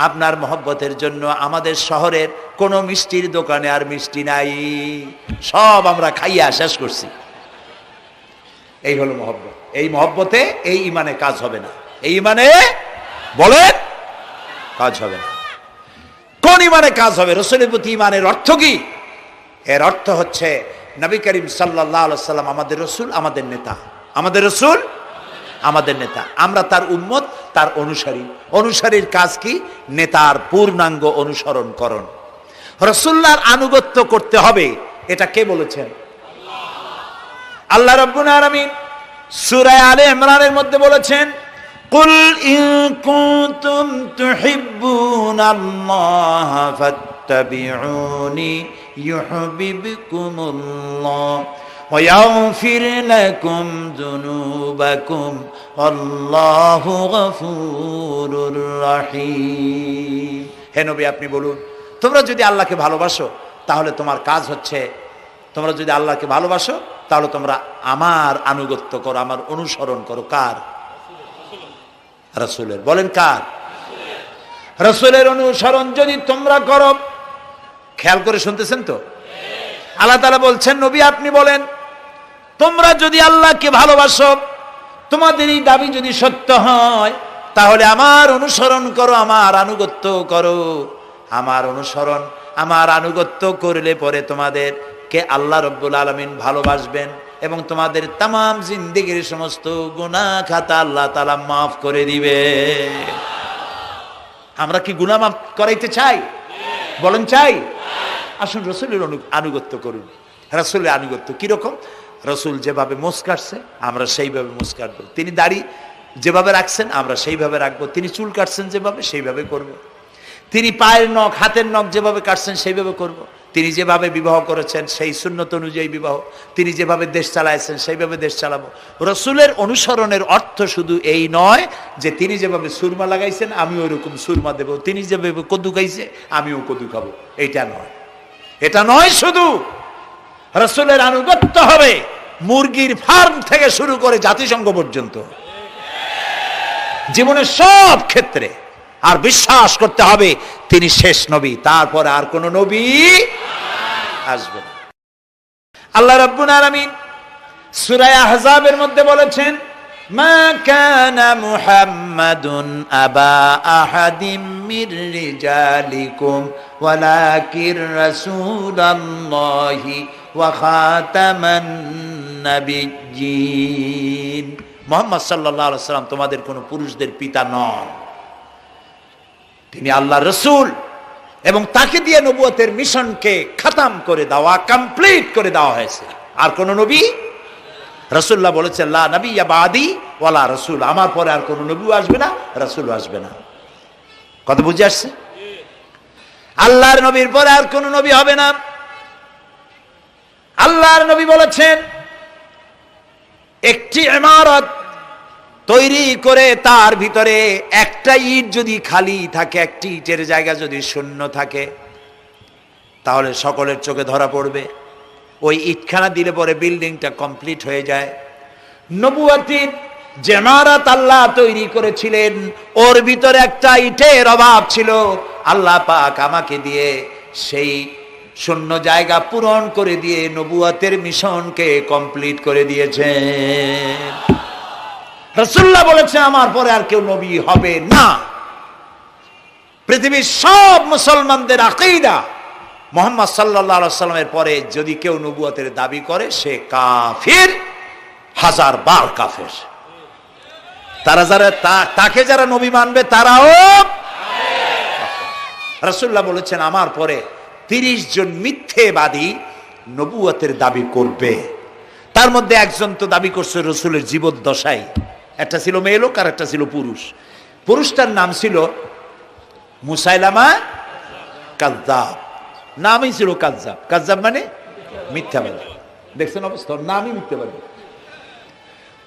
আপনার মহব্বতের জন্য আমাদের শহরের কোনো মিষ্টির দোকানে আর মিষ্টি নাই, সব আমরা খাইয়া শেষ করছি। এই হলো মহব্বত। এই মহব্বতে এই ঈমানে কাজ হবে না। এই ঈমানে বলেন কাজ হবে না। কোন ঈমানে কাজ হবে? রাসূলের প্রতি ঈমানের অর্থ কি? এর অর্থ হচ্ছে নবী করিম সাল্লাল্লাহু আলাইহি সাল্লাম আমাদের রাসূল, আমাদের নেতা। আমাদের রাসূল আমাদের নেতা, আমরা তার উম্মত, তার অনুসারী। অনুসারীর কাজ কি? নেতার পূর্ণাঙ্গ অনুসরণ করণ। রাসূলুল্লাহর আনুগত্য করতে হবে, এটা কে বলেছেন? আল্লাহ রাব্বুল আলামিন সূরা আলে ইমরানের মধ্যে বলেছেন, কুল ইন কুনতুম তুহিব্বুনাল্লাহ ফাত্তাবিউনি ইউহিব্বুকুমুল্লাহ ওয়া ইয়াগফির লাকুম যুনুবাকুম আল্লাহু গফুরুর রহিম। হে নবী আপনি বলুন, তোমরা যদি আল্লাহকে ভালোবাসো তাহলে তোমার কাজ হচ্ছে, তোমরা যদি আল্লাহকে ভালোবাসো তাহলে তোমরা আমার আনুগত্য করো, আমার অনুসরণ করো। কার? রাসূলের। বলেন কার? রাসূলের অনুসরণ যদি তোমরা করো, খেয়াল করে শুনতেছেন তো? আল্লাহ তাআলা বলছেন নবী আপনি বলেন, তোমরা যদি আল্লাহকে ভালোবাসো, তোমাদের এই দাবি যদি সত্য হয়, তাহলে আমার অনুসরণ করো, আমার আনুগত্য করো। আমার অনুসরণ, আমার আনুগত্য করলে পরে তোমাদেরকে আল্লাহ রাব্বুল আলামিন ভালোবাসবেন এবং তোমাদের তামাম জিন্দেগির সমস্ত গুনাহ খাতা আল্লাহ তাআলা মাফ করে দিবে। আমরা কি গুনাহ মাফ করাইতে চাই? বলেন চাই? আসুন রাসূলের আনুগত্য করুন। রাসূলের আনুগত্য কিরকম? রাসূল যেভাবে মোস কাটছে আমরা সেইভাবে মোস কাটবো। তিনি দাড়ি যেভাবে রাখছেন আমরা সেইভাবে রাখবো। তিনি চুল কাটছেন যেভাবে সেইভাবে করব। তিনি পায়ের নখ, হাতের নখ যেভাবে কাটছেন সেইভাবে করব। তিনি যেভাবে বিবাহ করেছেন সেই সুন্নত অনুযায়ী বিবাহ, তিনি যেভাবে দেশ চালাইছেন সেইভাবে দেশ চালাবো। রাসূলের অনুসরণের অর্থ শুধু এই নয় যে তিনি যেভাবে সুরমা লাগাইছেন আমি ওইরকম সুরমা দেব, তিনি যেভাবে কদু খাইছে আমিও কদু খাবো, এইটা নয়। এটা নয়, শুধু রাসূলের আনুগত্য হবে মুরগির ফার্ম থেকে শুরু করে জাতিসংঘ পর্যন্ত, জীবনের সব ক্ষেত্রে। আর বিশ্বাস করতে হবে তিনি শেষ নবী, তারপরে আর কোন নবী আসবে না। আল্লাহ রাব্বুল আলামিন সূরা আহজাবের মধ্যে বলেছেন, মা কানা মুহাম্মাদুন আবা আহাদিম মির রিজালিকুম ওয়ালাকির রাসূলুল্লাহি ওয়া খাতামান নাবিয়্যিন। মুহাম্মদ সাল্লাল্লাহু আলাইহি ওয়াসাল্লাম তোমাদের কোন পুরুষদের পিতা নন, তিনি আল্লাহর রাসূল এবং তাকে দিয়ে নবুয়তের মিশনকে খতম করে দেওয়া, কমপ্লিট করে দেওয়া হয়েছে। আর কোন নবী, রাসূলুল্লাহ বলেছেন লা নাবিয়্যা বাদি ওয়ালা রাসূল, আমার পরে আর কোন নবী আসবে না, রাসূল আসবে না। কথা বুঝে আসছে? আল্লাহর নবীর পরে আর কোন নবী হবে না। আল্লাহর নবী বলেছেন একটি ইমারত তৈরি করে তার ভিতরে একটা ইট যদি খালি থাকে, একটি ইটের জায়গা যদি শূন্য থাকে, তাহলে সকলের চোখে ধরা পড়বে। ওই ইটখানা দিলে পরে বিল্ডিংটা কমপ্লিট হয়ে যায়। নবুয়তির যে ইমারত আল্লাহ তৈরি করেছিলেন, ওর ভিতরে একটা ইটের অভাব ছিল। আল্লাহ পাক আমাকে দিয়ে সেই শূন্য জায়গা পূরণ করে দিয়ে নবুয়তের মিশনকে কমপ্লিট করে দিয়েছেন। রাসূলুল্লাহ বলেছেন আমার পরে আর কেউ নবী হবে না। পৃথিবীর সব মুসলমানদের আকীদা, মুহাম্মদ সাল্লাল্লাহু আলাইহি ওয়াসাল্লামের পরে যদি কেউ নবুয়তের দাবি করে সে কাফির, হাজার বার কাফের। তাকে যারা নবী মানবে তারাও। রাসূলুল্লাহ বলেছেন আমার পরে 30 জন মিথ্যেবাদী নবুয়তের দাবি করবে। তার মধ্যে একজন তো দাবি করছে রাসূলের জীবদ্দশায়, একটা ছিল মেয়ে লোক আর একটা ছিল পুরুষ। পুরুষটার নাম ছিল মুসাইলামা কাযযাব, নামই ছিল কাযযাব। কাযযাব মানে মিথ্যাবাদী। দেখছেন অবস্থা, নামই মিথ্যাবাদী।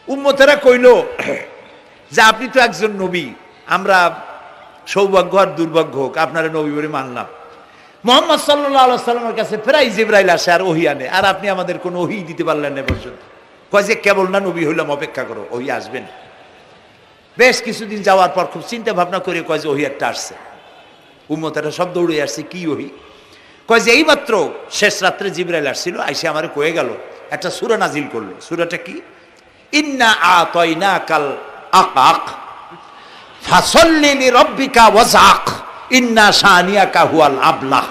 উম্মতেরা কইল যে আপনি তো একজন নবী, আমরা সৌভাগ্য আর দুর্ভাগ্য হোক আপনারা নবী বলে মানলাম। মুহাম্মদ সাল্লাল্লাহু আলাইহি ওয়াসাল্লামের কাছে প্রায় জিবরাইল আসে আর ওহী আনে, আর আপনি আমাদের কোনো ওহী দিতে পারলেন না পর্যন্ত। কয় যে কেবল না নবী হইলাম, অপেক্ষা করো, ওহী আসবেন। বেশ কিছুদিন যাওয়ার পর খুব চিন্তা ভাবনা করে কয় যে ওহী একটা আসছে। উম্মতেরা সব দৌড়ে আসছে, কি ওহী? কয় যে এইমাত্র শেষ রাত্রে জিবরাইল আসছিল, আইসে আমারে কয়ে গেল একটা সূরা নাজিল করলো। সূরাটা কি? ইন্না আতাইনাকাল আকাক ফাসাল্লি লিরাব্বিকা ওয়াজআক ইন্না শানিয়াকা হুয়াল আবলাক।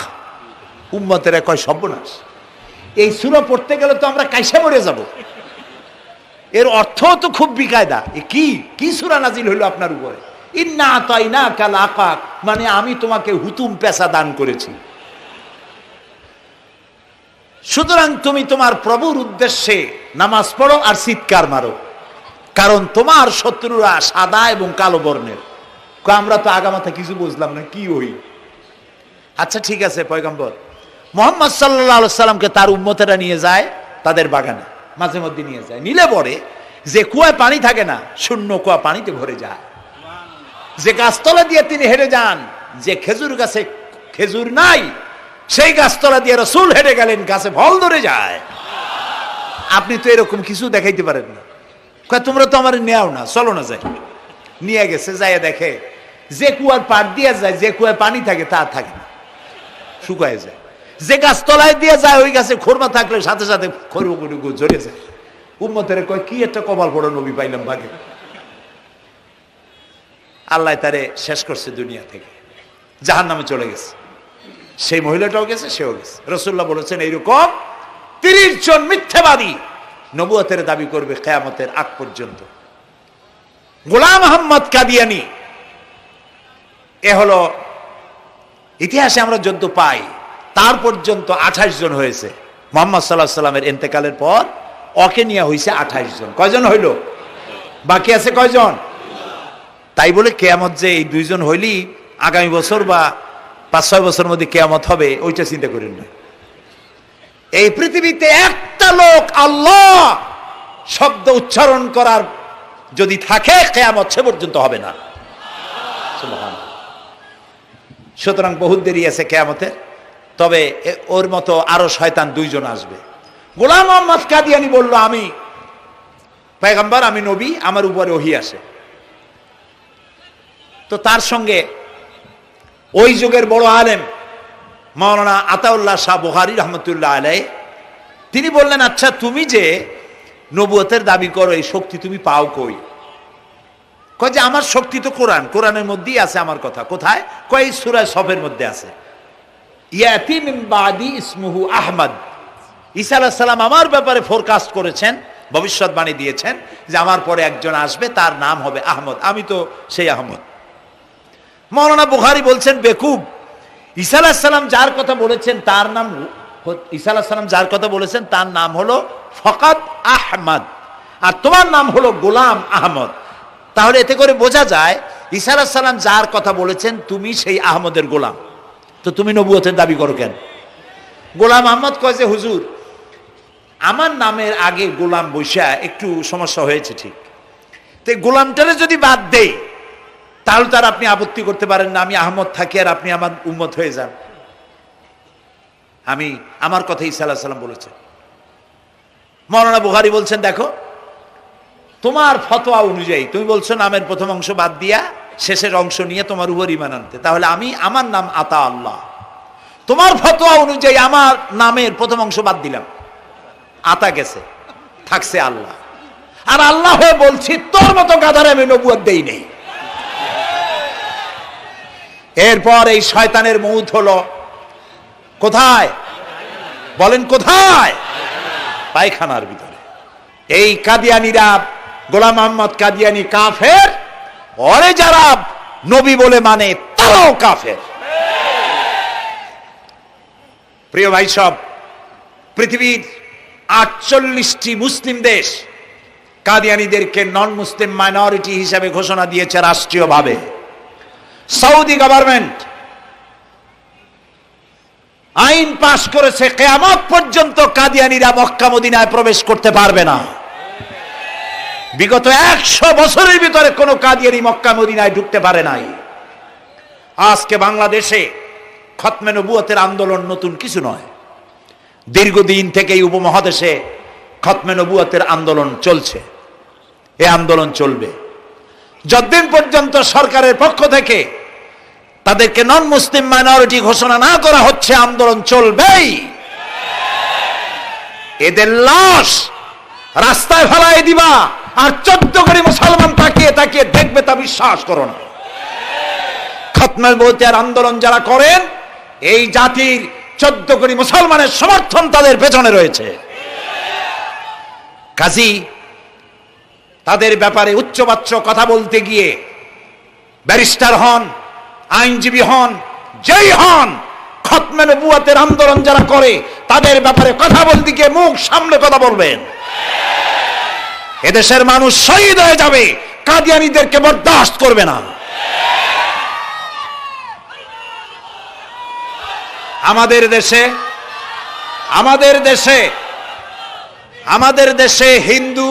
উম্মতেরা কয় সর্বনাশ, এই সূরা পড়তে গেলে তো আমরা কাইসা মরে যাব। এর অর্থ তো খুব বিকায়দা। কি সূরা নাজিল হইল আপনার উপরে? ইন্না আতাইনাকাল আকাক মানে আমি তোমাকে হুতুম পেশা দান করেছি, সুতরাং তুমি তোমার প্রভুর উদ্দেশ্যে নামাজ পড়ো আর চিৎকার মারো, কারণ তোমার শত্রুরা সাদা এবং কালো বর্ণের। আমরা তো আগামাথা কিছু বুঝলাম না, কি ওই? আচ্ছা ঠিক আছে, পয়গম্বর মুহাম্মদ সাল্লাল্লাহু আলাইহি সাল্লামকে তার উম্মতেরা নিয়ে যায় তাদের বাগানে, মাঝে মধ্যে নিয়ে যায়। নিলে পরে যে কুয়ায় পানি থাকে না, শূন্য কুয়া পানিতে ভরে যায়। যে গাছতলা দিয়ে তিনি হেঁটে যান, যে খেজুর গাছে খেজুর নাই সেই গাছতলা দিয়ে রাসূল হেঁটে গেলেন, গাছে ফল ধরে যায়। আপনি তো এরকম কিছু দেখাইতে পারেন না। কয় তোমরা তো আমার নেও না, চলো না যাই। নিয়ে গেছে, যাইয়া দেখে যে কুয়ার পাড় দিয়ে যায়, যে কুয়ায় পানি থাকে তা থাকে না, শুকায় যায়। যে গাছ তলায় দিয়ে যায় ওই গাছে খোরমা থাকলে সাথে সাথে খড়গুলো ঝরে যায়। উম্মতের কয় কি একটা কপাল পড়ো নবী পাইলাম ভাগে। আল্লাহ তারে শেষ করছে দুনিয়া থেকে, জাহান্নামে চলে গেছে। সেই মহিলাটাও গেছে, সেও গেছে। রাসূলুল্লাহ বলেছেন এইরকম 30 জন মিথ্যাবাদী নবুয়তের দাবি করবে কিয়ামতের আগ পর্যন্ত। গোলাম আহমদ কাদিয়ানী, এ হলো ইতিহাসে আমরা যদ্দ পাই তার পর্যন্ত 28 জন হয়েছে। মুহাম্মদ সাল্লাল্লাহু আলাইহি সাল্লামের ইন্তেকালের পর ওকে নিয়ে হয়েছে 28 জন। কয়জন হইল? বাকি আছে কয়জন? তাই বলে কিয়ামত যে এই 2 জন হইলি আগামী বছর বা 5-6 বছরের মধ্যে কিয়ামত হবে ওইটা চিন্তা করেন না। এই পৃথিবীতে একটা লোক আল্লাহ শব্দ উচ্চারণ করার যদি থাকে কিয়ামত সে পর্যন্ত হবে না। সুবহানাল্লাহ। সুতরাং বহুত দেরি আছে কিয়ামতে। তবে ওর মতো আরো শয়তান 2 জন আসবে। গোলাম আহমদ কাদিয়ানী বলল আমি পয়গম্বর, আমি নবী, আমার উপরে ওহী আসে। তো তার সঙ্গে ওই যুগের বড় আলেম মাওলানা আতাউল্লাহ শাহ বুখারী রহমতুল্লাহ আলাইহি, তিনি বললেন আচ্ছা তুমি যে নবুয়তের দাবি করো এই শক্তি তুমি পাও কই? কয় যে আমার শক্তি তো কোরআন, কোরআনের মধ্যেই আছে আমার কথা। কোথায়? কয় সূরা সফের মধ্যে আছে, ইয়াতি মিন বাদি ইসমুহু আহমদ। ঈসা আলাইহিস সালাম আমার ব্যাপারে ফোরকাস্ট করেছেন, ভবিষ্যৎবাণী দিয়েছেন যে আমার পরে একজন আসবে তার নাম হবে আহমদ, আমি তো সেই আহমদ। মাওলানা বুখারী বলছেন বেকুব, ঈসা আলাইহিস সালাম যার কথা বলেছেন তার নাম, ঈসা আলাইহিস সালাম যার কথা বলেছেন তার নাম হলো ফকাত আহমদ, আর তোমার নাম হলো গোলাম আহমদ। তাহলে এতে করে বোঝা যায় ঈসা আলাইহিস সালাম যার কথা বলেছেন তুমি সেই আহমদের গোলাম, তো তুমি নবুয়তের দাবি করো কেন? গোলাম আহমদ কয় যে হুজুর আমার নামের আগে গোলাম বৈশা একটু সমস্যা হয়েছে ঠিক, তো গোলামটারে যদি বাদ দেই তাহলে তার আপনি আপত্তি করতে পারেন না আমি আহমদ থাকি আর আপনি আমার উম্মত হয়ে যান। আমার কথা ঈসা আলাইহিস সালাম বলেছেন। মাওলানা বুখারী বলছেন, দেখো তোমার ফতোয়া অনুযায়ী তুমি বলছো নামের প্রথম অংশ বাদ দিয়া শেষের অংশ নিয়ে তোমার উপর ঈমান আনতে, তাহলে আমার নাম আতা আল্লাহ, তোমার ফতোয়া অনুযায়ী আমার নামের প্রথম অংশ বাদ দিলাম, আতা গেছে, থাকছে আল্লাহ। আর আল্লাহ হয়ে বলছি তোর মতো গাধারে আমি নবুয়ত দেই নেই। এরপর এই শয়তানের মউত হলো কোথায় বলেন? কোথায়? পায়খানার ভিতরে। এই কাদিয়ানীরা, গোলাম আহমদ কাদিয়ানী কাফের, ওরে যারা নবী বলে মানে তারাও কাফের। প্রিয় ভাই সব, পৃথিবীর 48টি মুসলিম দেশ কাদিয়ানীদেরকে নন মুসলিম মাইনরিটি হিসেবে ঘোষণা দিয়েছে রাষ্ট্রীয়ভাবে। সৌদি গভর্নমেন্ট আইন পাশ করেছে কিয়ামত পর্যন্ত কাদিয়ানীরা মক্কা মদিনায় প্রবেশ করতে পারবে না। বিগত 100 বছরের ভিতরে কোন কাদিয়ানী মক্কা মদিনায় ঢুকতে পারে নাই। আজকে বাংলাদেশে খতমে নবুয়তের আন্দোলন নতুন কিছু নয়, দীর্ঘদিন থেকেই উপমহাদেশে খতমে নবুয়তের আন্দোলন চলছে। এই আন্দোলন চলবে যতদিন পর্যন্ত সরকারের পক্ষ থেকে তাদেরকে নন মুসলিম মাইনরিটি ঘোষণা না করা হচ্ছে, আন্দোলন চলবেই। এদের লাশ রাস্তায় ফেলাই দিবা আর 14 কোটি মুসলমান তাকিয়ে তাকিয়ে দেখবে, তা বিশ্বাস করো না। খতমে নবুয়তের আন্দোলন যারা করেন, এই জাতির 14 কোটি মুসলমানের সমর্থন তাদের পেছনে রয়েছে। কাজী তাদের ব্যাপারে উচ্চবাচ্য কথা বলতে গিয়ে ব্যারিস্টার হন, আইনজীবী হন, যেই হন, খতমে নবুয়তের আন্দোলন যারা করে তাদের ব্যাপারে কথা বলতে গিয়ে মুখ সামনে কথা বলবেন। এদেশের মানুষ শহীদ হয়ে যাবে, কাদিয়ানীদেরকে বরদাস্ত করবে না। আমাদের দেশে হিন্দু,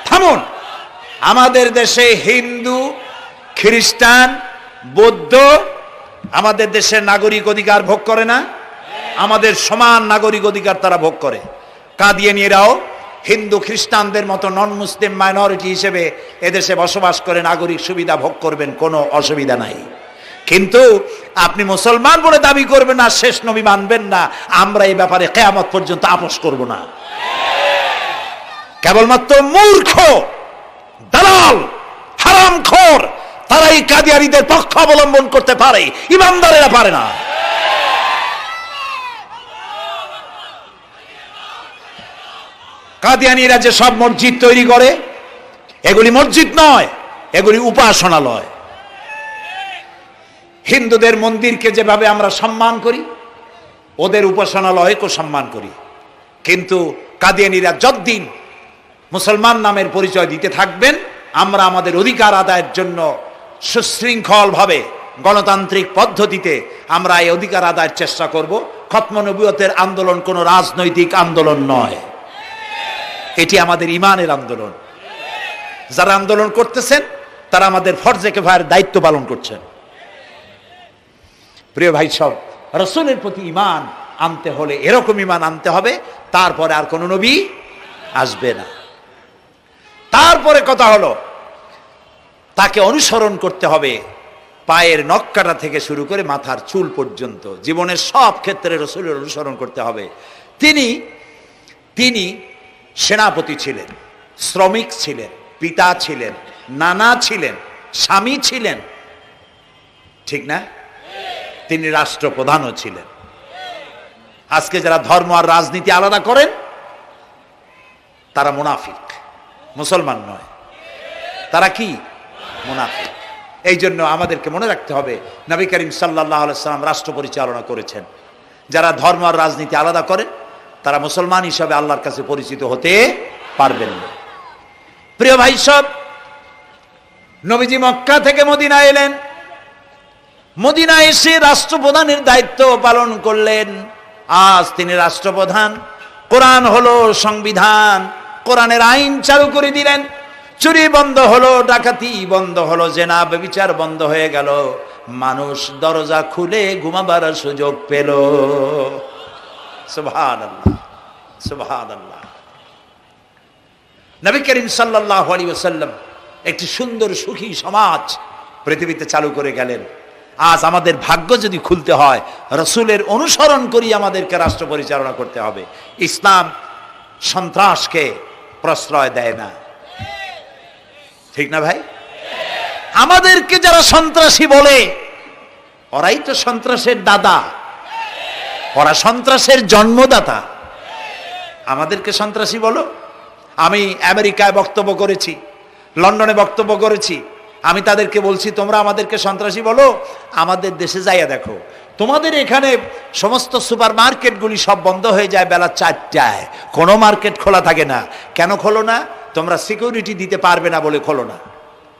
থামুন, আমাদের দেশে হিন্দু, খ্রিস্টান, বৌদ্ধ আমাদের দেশের নাগরিক অধিকার ভোগ করে না? আমাদের সমান নাগরিক অধিকার তারা ভোগ করে। কাদিয়ানীরাও হিন্দু খ্রিস্টানদের মতো নন মুসলিম মাইনরিটি হিসেবে এদেশে বসবাস করে নাগরিক সুবিধা ভোগ করবেন, কোনো অসুবিধা নাই। কিন্তু আপনি মুসলমান বলে দাবি করবেন না, শেষ নবী মানবেন না, আমরা এই ব্যাপারে কিয়ামত পর্যন্ত আপোষ করব না। কেবলমাত্র মূর্খ, দালাল, হারামখোর তারাই কাদিয়ানীদের পক্ষ অবলম্বন করতে পারে, ইমানদারেরা পারে না। কাদিয়ানীরা যে সব মসজিদ তৈরি করে, এগুলি মসজিদ নয়, এগুলি উপাসনালয়। হিন্দুদের মন্দিরকে যেভাবে আমরা সম্মান করি, ওদের উপাসনালয়কেও সম্মান করি। কিন্তু কাদিয়ানীরা যতদিন মুসলমান নামের পরিচয় দিতে থাকবেন, আমরা আমাদের অধিকার আদায়ের জন্য সুশৃঙ্খল ভাবে গণতান্ত্রিক পদ্ধতিতে আমরা এই অধিকার আদায়ের চেষ্টা করব। খতমে নবুয়তের আন্দোলন কোনো রাজনৈতিক আন্দোলন নয়, এটি আমাদের ইমানের আন্দোলন। যারা আন্দোলন করতেছেন তারা আমাদের ফরজে কিফায়ার দায়িত্ব পালন করছেন। প্রিয় ভাই সব, রাসূলের প্রতি ঈমান আনতে হলে এরকম ঈমান আনতে হবে, তারপরে আর কোন নবী আসবে না। তারপরে কথা হলো তাকে অনুসরণ করতে হবে পায়ের নখকাটা থেকে শুরু করে মাথার চুল পর্যন্ত, জীবনের সব ক্ষেত্রে রাসূলের অনুসরণ করতে হবে। তিনি সেনাপতি ছিলেন, শ্রমিক ছিলেন, পিতা ছিলেন, নানা ছিলেন, স্বামী ছিলেন, ঠিক না? তিনি রাষ্ট্রপ্রধানও ছিলেন। আজকে যারা ধর্ম আর রাজনীতি আলাদা করেন তারা মুনাফিক, মুসলমান নয়, তারা কি? মুনাফিক। এই জন্য আমাদেরকে মনে রাখতে হবে নবী করিম সাল্লাল্লাহু আলাইহি ওয়াসাল্লাম রাষ্ট্র পরিচালনা করেছেন। যারা ধর্ম আর রাজনীতি আলাদা করেন তারা মুসলমান হিসাবে আল্লাহর কাছে পরিচিত হতে পারবেন না। প্রিয় ভাই সব, নবীজি মক্কা থেকে মদিনা এলেন, মদিনা এসে রাষ্ট্রপ্রধানের দায়িত্ব পালন করলেন। আজ তিনি রাষ্ট্রপ্রধান, কোরআন হলো সংবিধান, কোরআনের আইন চালু করে দিলেন। চুরি বন্ধ হলো, ডাকাতি বন্ধ হলো, জেনা ব্যভিচার বন্ধ হয়ে গেল, মানুষ দরজা খুলে ঘুমাবার সুযোগ পেল। সুবহানাল্লাহ, সুবহানাল্লাহ। নবী করিম সাল্লাল্লাহু আলাইহি ওয়াসাল্লাম একটি সুন্দর সুখী সমাজ পৃথিবীতে চালু করে গেলেন। আজ আমাদের ভাগ্য যদি খুলতে হয়, রাসূলের অনুসরণ করি আমাদেরকে রাষ্ট্র পরিচালনা করতে হবে। ইসলাম সন্ত্রাসকে প্রশ্রয় দেয় না, ঠিক না ভাই? আমাদেরকে যারা সন্ত্রাসী বলে, ওরাই তো সন্ত্রাসের দাদা, ওরা সন্ত্রাসের জন্মদাতা। আমাদেরকে সন্ত্রাসী বলো? আমি আমেরিকায় বক্তব্য করেছি, লন্ডনে বক্তব্য করেছি, আমি তাদেরকে বলছি তোমরা আমাদেরকে সন্ত্রাসী বলো, আমাদের দেশে যাইয়া দেখো, তোমাদের এখানে সমস্ত সুপার মার্কেটগুলি সব বন্ধ হয়ে যায় বেলা 4টায়, কোনো মার্কেট খোলা থাকে না। কেন খোলো না? তোমরা সিকিউরিটি দিতে পারবে না বলে খোলো না।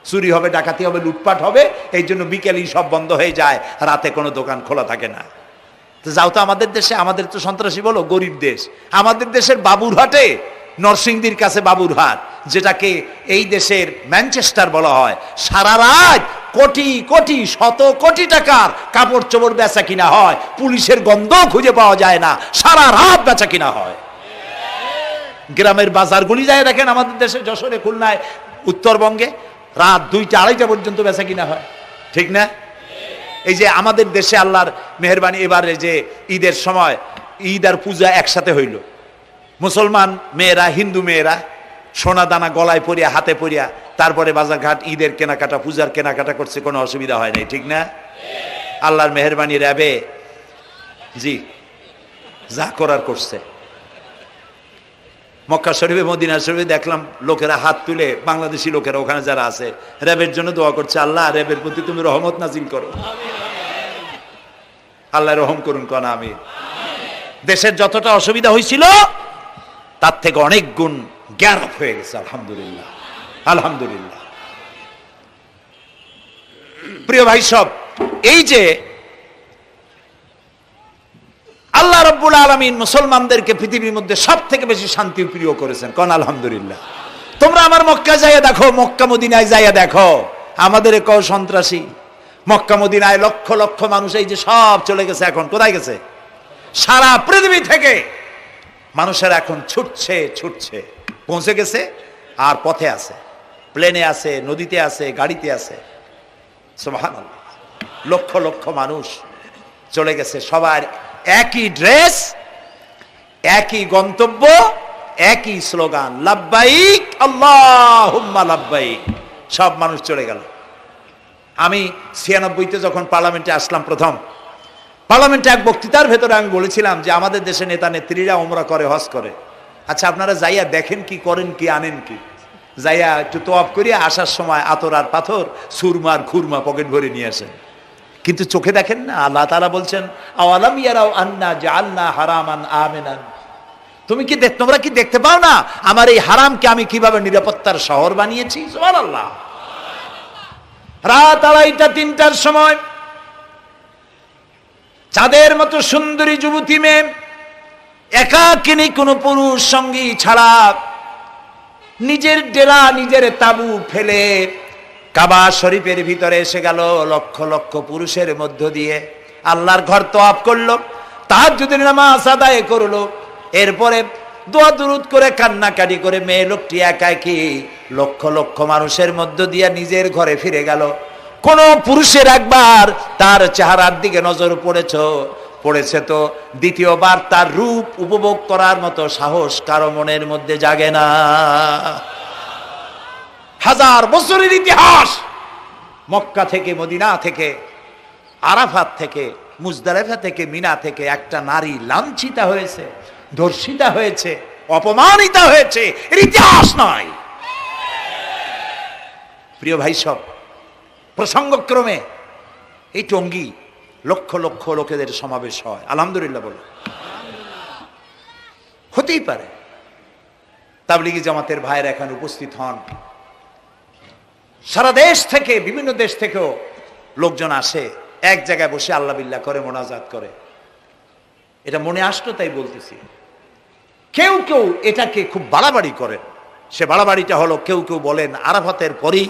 চুরি হবে, ডাকাতি হবে, লুটপাট হবে, এই জন্য বিকেলেই সব বন্ধ হয়ে যায়, রাতে কোনো দোকান খোলা থাকে না। তো যাও তো আমাদের দেশে, আমাদের তো সন্ত্রাসী বলো, গরিব দেশ। আমাদের দেশের বাবুরহাটে, নরসিংদীর কাছে বাবুরহাট, যেটাকে এই দেশের ম্যানচেস্টার বলা হয়, সারা রাত কোটি কোটি শত কোটি টাকার কাপড় চোপড় বেচা কিনা হয়, পুলিশের গন্ধ খুঁজে পাওয়া যায় না, সারা রাত বেচা কিনা হয়। গ্রামের বাজারগুলি যায় দেখেন, আমাদের দেশে যশোরে, খুলনায়, উত্তরবঙ্গে রাত 2টা 2:30 পর্যন্ত বেচা কিনা হয়, ঠিক না? এই যে আমাদের দেশে আল্লাহর মেহেরবানি, এবারে যে ঈদের সময় ঈদ আর পূজা একসাথে হইল, মুসলমান মেয়েরা, হিন্দু মেয়েরা সোনা দানা গলায় পরিয়া, হাতে পরিয়া, তারপরে বাজারঘাট ঈদের কেনাকাটা, পূজার কেনাকাটা করছে, কোনো অসুবিধা হয় নাই, ঠিক না? আল্লাহর মেহেরবানি, র্যাবে জি যা করার করছে। মক্কা শরীফে, মদিনা শরীফে দেখলাম লোকেরা হাত তুলে, বাংলাদেশি লোকেরা ওখানে যারা আছে, র্যাবের জন্য দোয়া করছে, আল্লাহ র্যাবের প্রতি তুমি রহমত নাজিল করো, আল্লাহ রহম করুন, কনা আমি। দেশের যতটা অসুবিধা হয়েছিল তার থেকে অনেক গুণ জ্ঞান হয়ে গেছে, আলহামদুলিল্লাহ, আলহামদুলিল্লাহ। প্রিয় ভাই সব, এই যে আল্লাহ রাব্বুল আলামিন মুসলমানদেরকে পৃথিবীর মধ্যে সব থেকে বেশি শান্তি প্রিয় করেছেন, কোন আলহামদুলিল্লাহ। তোমরা আমার মক্কা যাইয়া দেখো, মক্কা মদিনায় যাইয়া দেখো, আমাদের কেউ সন্ত্রাসী? মক্কা মদিনায় লক্ষ লক্ষ মানুষ এই যে সব চলে গেছে, এখন কোথায় গেছে? সারা পৃথিবী থেকে মানুষের এখন ছুটছে ছুটছে, পৌঁছে গেছে, আর পথে আছে, প্লেনে আছে, নদীতে আছে, গাড়িতে আছে। সুবহানাল্লাহ, লক্ষ লক্ষ মানুষ চলে গেছে, সবার একই ড্রেস, একই গন্তব্য, একই স্লোগান, লাব্বাইক আল্লাহুম্মা লাব্বাইক। সব মানুষ চলে গেল। আমি 96-তে যখন পার্লামেন্টে আসলাম, প্রথম পার্লামেন্টে এক বক্তৃতার ভেতরে আমি বলেছিলাম যে আমাদের দেশে নেতা নেত্রীরা উমরা করে, হজ করে। আচ্ছা, আপনারা যাইয়া দেখেন কি, করেন কি, আনেন কি? যাইয়া একটু তোয়াব করিয়া আসার সময় আতর আর পাথর, সুরমার খুরমা পকেট ভরে নিয়ে আসেন, কিন্তু চোখে দেখেন না। আল্লাহ তাআলা বলছেন, আওয়ালাম ইয়ারাউ আন্না জাআলনা হারামান আমিনান, তোমরা কি দেখতে পাও না আমার এই হারামকে আমি কিভাবে নিরাপত্তার শহর বানিয়েছি? সুবহানাল্লাহ। রাত 2:30-3টার সময় চাঁদের মতো সুন্দরী যুবতী মেয়ে একাকিনী, কোনো পুরুষ সঙ্গী ছাড়া, নিজের ডেরা, নিজের তাবু ফেলে কাবা শরীফের ভিতরে এসে গেল, লক্ষ লক্ষ পুরুষের মধ্য দিয়ে আল্লাহর ঘর তওয়াফ করলো, তাহাজ্জুদের নামাজ আদায় করলো, এরপরে দোয়া দুরুদ করে, কান্নাকাটি করে, মেয়ে লোকটি একাকী লক্ষ লক্ষ মানুষের মধ্য দিয়ে নিজের ঘরে ফিরে গেল। কোন পুরুষের একবার তার চেহারার দিকে নজর পড়েছে তো দ্বিতীয়বার তার রূপ উপভোগ করার মতো সাহস কারো মনের মধ্যে জাগে না। হাজার বছরের ইতিহাস, মক্কা থেকে, মদিনা থেকে, আরাফাত থেকে, মুজদালিফা থেকে, মিনা থেকে একটা নারী লাঞ্ছিতা হয়েছে, ধর্ষিতা হয়েছে, অপমানিতা হয়েছে, এর ইতিহাস নয়। প্রিয় ভাই সব, প্রসঙ্গক্রমে এই টঙ্গী লক্ষ লক্ষ লোকেদের সমাবেশ হয়, আলহামদুলিল্লাহ বলো। হতেই পারে তাবলিগি জামাতের ভাইয়েরা এখানে উপস্থিত হন, সারা দেশ থেকে, বিভিন্ন দেশ থেকেও লোকজন আসে, এক জায়গায় বসে আল্লাহ বিল্লাহ করে, মোনাজাত করে। এটা মনে আসতো তাই বলতেছি। কেউ কেউ এটাকে খুব বাড়াবাড়ি করেন, সে বাড়াবাড়িটা হলো, কেউ কেউ বলেন আরাফাতের পরেই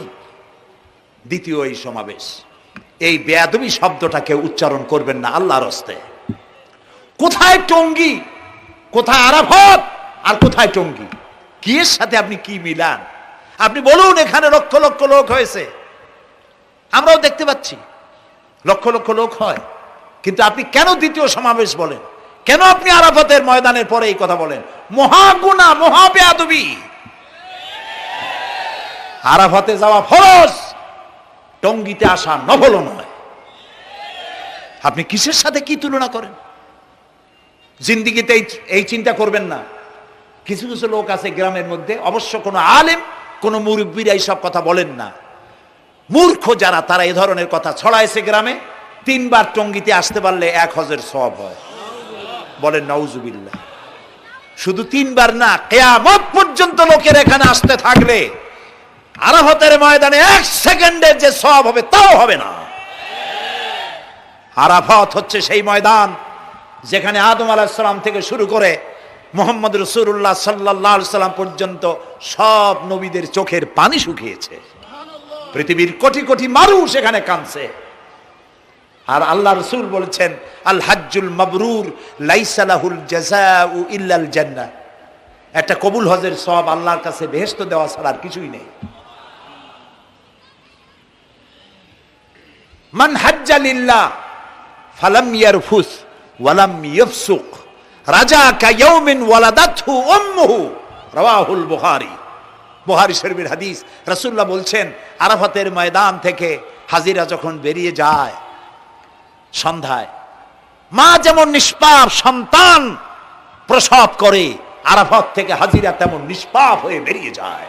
দ্বিতীয় এই সমাবেশ। এই বেয়াদবি শব্দটাকে উচ্চারণ করবেন না আল্লাহর হস্তে। কোথায় টঙ্গী, কোথায় আরাফাত, আর কোথায় টঙ্গী? কি এর সাথে আপনি কি মিলান? আপনি বলুন এখানে লক্ষ লক্ষ লোক হয়েছে, আমরাও দেখতে পাচ্ছি লক্ষ লক্ষ লোক হয়, কিন্তু আপনি কেন দ্বিতীয় সমাবেশ বলেন? কেন আপনি আরাফাতের ময়দানের পরে এই কথা বলেন? মহাগুনাহ, মহা বেয়াদবি। আরাফাতে যাওয়া ফরজ, টঙ্গীতে আসা নফল নয়। আপনি কিসের সাথে কি তুলনা করেন? জিন্দিগিতে এই চিন্তা করবেন না। কিছু কিছু লোক আছে গ্রামের মধ্যে, অবশ্য কোনো আলেম, কোনো মুরব্বীরা এইসব কথা বলেন না, মূর্খ যারা তারা এই ধরনের কথা ছড়াইছে গ্রামে। 3 বার টঙ্গীতে আসতে পারলে 1 হজের সওয়াব হয়। বলেন নাউজুবিল্লাহ। শুধু 3 বার না, কিয়ামত পর্যন্ত লোকের এখানে আসতে থাকলে আরাফাতের ময়দানে 1 সেকেন্ডের যে সওয়াব হবে তাও হবে না। আরাফাত হচ্ছে সেই ময়দান যেখানে আদম আলাইহিস সালাম থেকে শুরু করে মুহাম্মদ রাসূলুল্লাহ সাল্লাল্লাহু আলাইহি সাল্লাম পর্যন্ত সব নবীদের চোখের পানি শুকিয়েছে। পৃথিবীর কোটি কোটি মানুষ এখানে কাঁদছে। আর আল্লাহ রাসূল বলেছেন, আল হাজ্জুল মাবরুর লাইসা লাহুল জাযাউ ইল্লাল জান্নাহ। একটা কবুল হজের সওয়াব আল্লাহর কাছে বেহেশত দেওয়া ছাড়া আর কিছুই নেই। মান হাজ্জা লিল্লাহ ফালাম ইয়ারফুস ওয়ালাম ইয়াফসুক রাজাকা ইয়াউমিন ওয়ালাদাতহু উম্মুহু, রাওয়াহুল বুখারী। বুখারী শরীফের হাদিস। রাসূলুল্লাহ বলছেন, আরাফাতের ময়দান থেকে হাজিরা যখন বেরিয়ে যায় সন্ধ্যায়, মা যেমন নিষ্পাপ সন্তান প্রসব করে, আরাফাত থেকে হাজিরা তেমন নিষ্পাপ হয়ে বেরিয়ে যায়।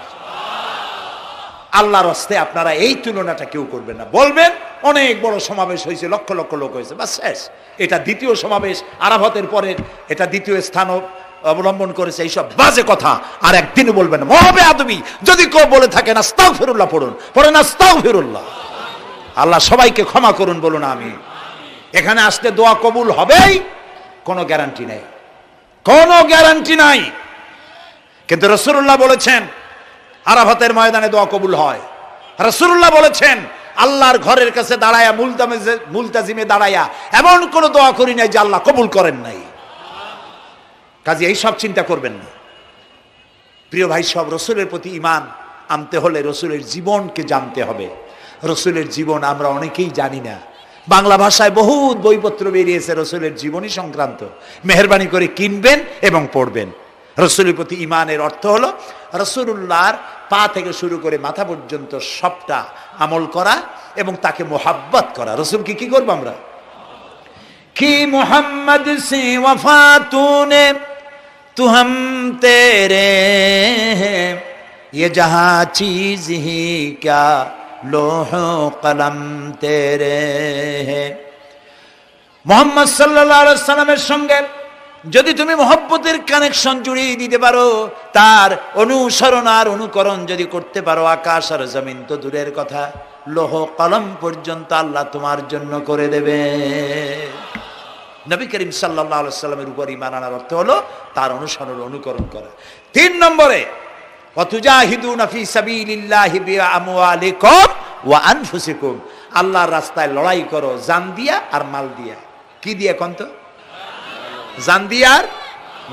আল্লাহর হস্তে আপনারা এই তুলনাটা কেউ করবেন না। বলবেন অনেক বড় সমাবেশ হয়েছে, লক্ষ লক্ষ লোক হয়েছে, বাস শেষ। এটা দ্বিতীয় সমাবেশ, আরাফাতের পরে এটা দ্বিতীয় স্থান অবলম্বন করেছে, এইসব বাজে কথা আর একদিনও বলবেন না। মহাবেয়াদবি যদি কেউ বলে থাকেন আস্তাগফিরুল্লাহ পড়ুন, পড়েন আস্তাগফিরুল্লাহ। আল্লাহ সবাইকে ক্ষমা করুন, বলুন আমিন। এখানে আসলে দোয়া কবুল হবেই, কোনো গ্যারান্টি নেই, কোনো গ্যারান্টি নাই। কিন্তু রাসূলুল্লাহ বলেছেন আরাফাতের ময়দানে দোয়া কবুল হয়। রাসূলুল্লাহ বলেছেন আল্লাহর ঘরের কাছে দাঁড়ায়া মুলতাজিমে দাঁড়ায়া এমন কোন দোয়া করি নাই যে আল্লাহ কবুল করেন নাই। কাজে এই সব চিন্তা করবেন না। প্রিয় ভাই, সব রসুলের প্রতি ঈমান আনতে হলে রসুলের জীবনকে জানতে হবে। রসুলের জীবন আমরা অনেকেই জানি না। বাংলা ভাষায় বহুত বইপত্র বেরিয়েছে রসুলের জীবনী সংক্রান্ত। মেহেরবানি করে কিনবেন এবং পড়বেন। রসুলের প্রতি ঈমানের অর্থ হলো রসুলুল্লাহর পা থেকে শুরু করে মাথা পর্যন্ত সবটা আমল করা এবং তাকে মোহাব্বত করা। রসুলকে কি করবো আমরা? কি মোহাম্মদ সে ওয়াফা তূনে তু হাম তেরে ये जहां चीज ही क्या लोह कलम तेरे हैं। মুহাম্মদ সাল্লাল্লাহু আলাইহি সাল্লামের সঙ্গে যদি তুমি মহব্বতের কানেকশন জুড়িয়ে দিতে পারো, তার অনুসরণ আর অনুকরণ যদি করতে পারো, আকাশ আর জমিন তো দূরের কথা, লোহ কলম পর্যন্ত আল্লাহ তোমার জন্য করে দেবে। নবী করিম সাল্লাল্লাহু আলাইহি সাল্লামের উপর ঈমান আনার অর্থ হলো তার অনুসরণ অনুকরণ করা। 3 নম্বরে ওয়াতুজাহিদুনা ফি সাবিলিল্লাহি বিআমওয়ালিকুম ওয়া আনফুসিকুম। আল্লাহর রাস্তায় লড়াই করো জান দিয়া আর মাল দিয়া। কি দিয়া কোন তো? জান দিয়া আর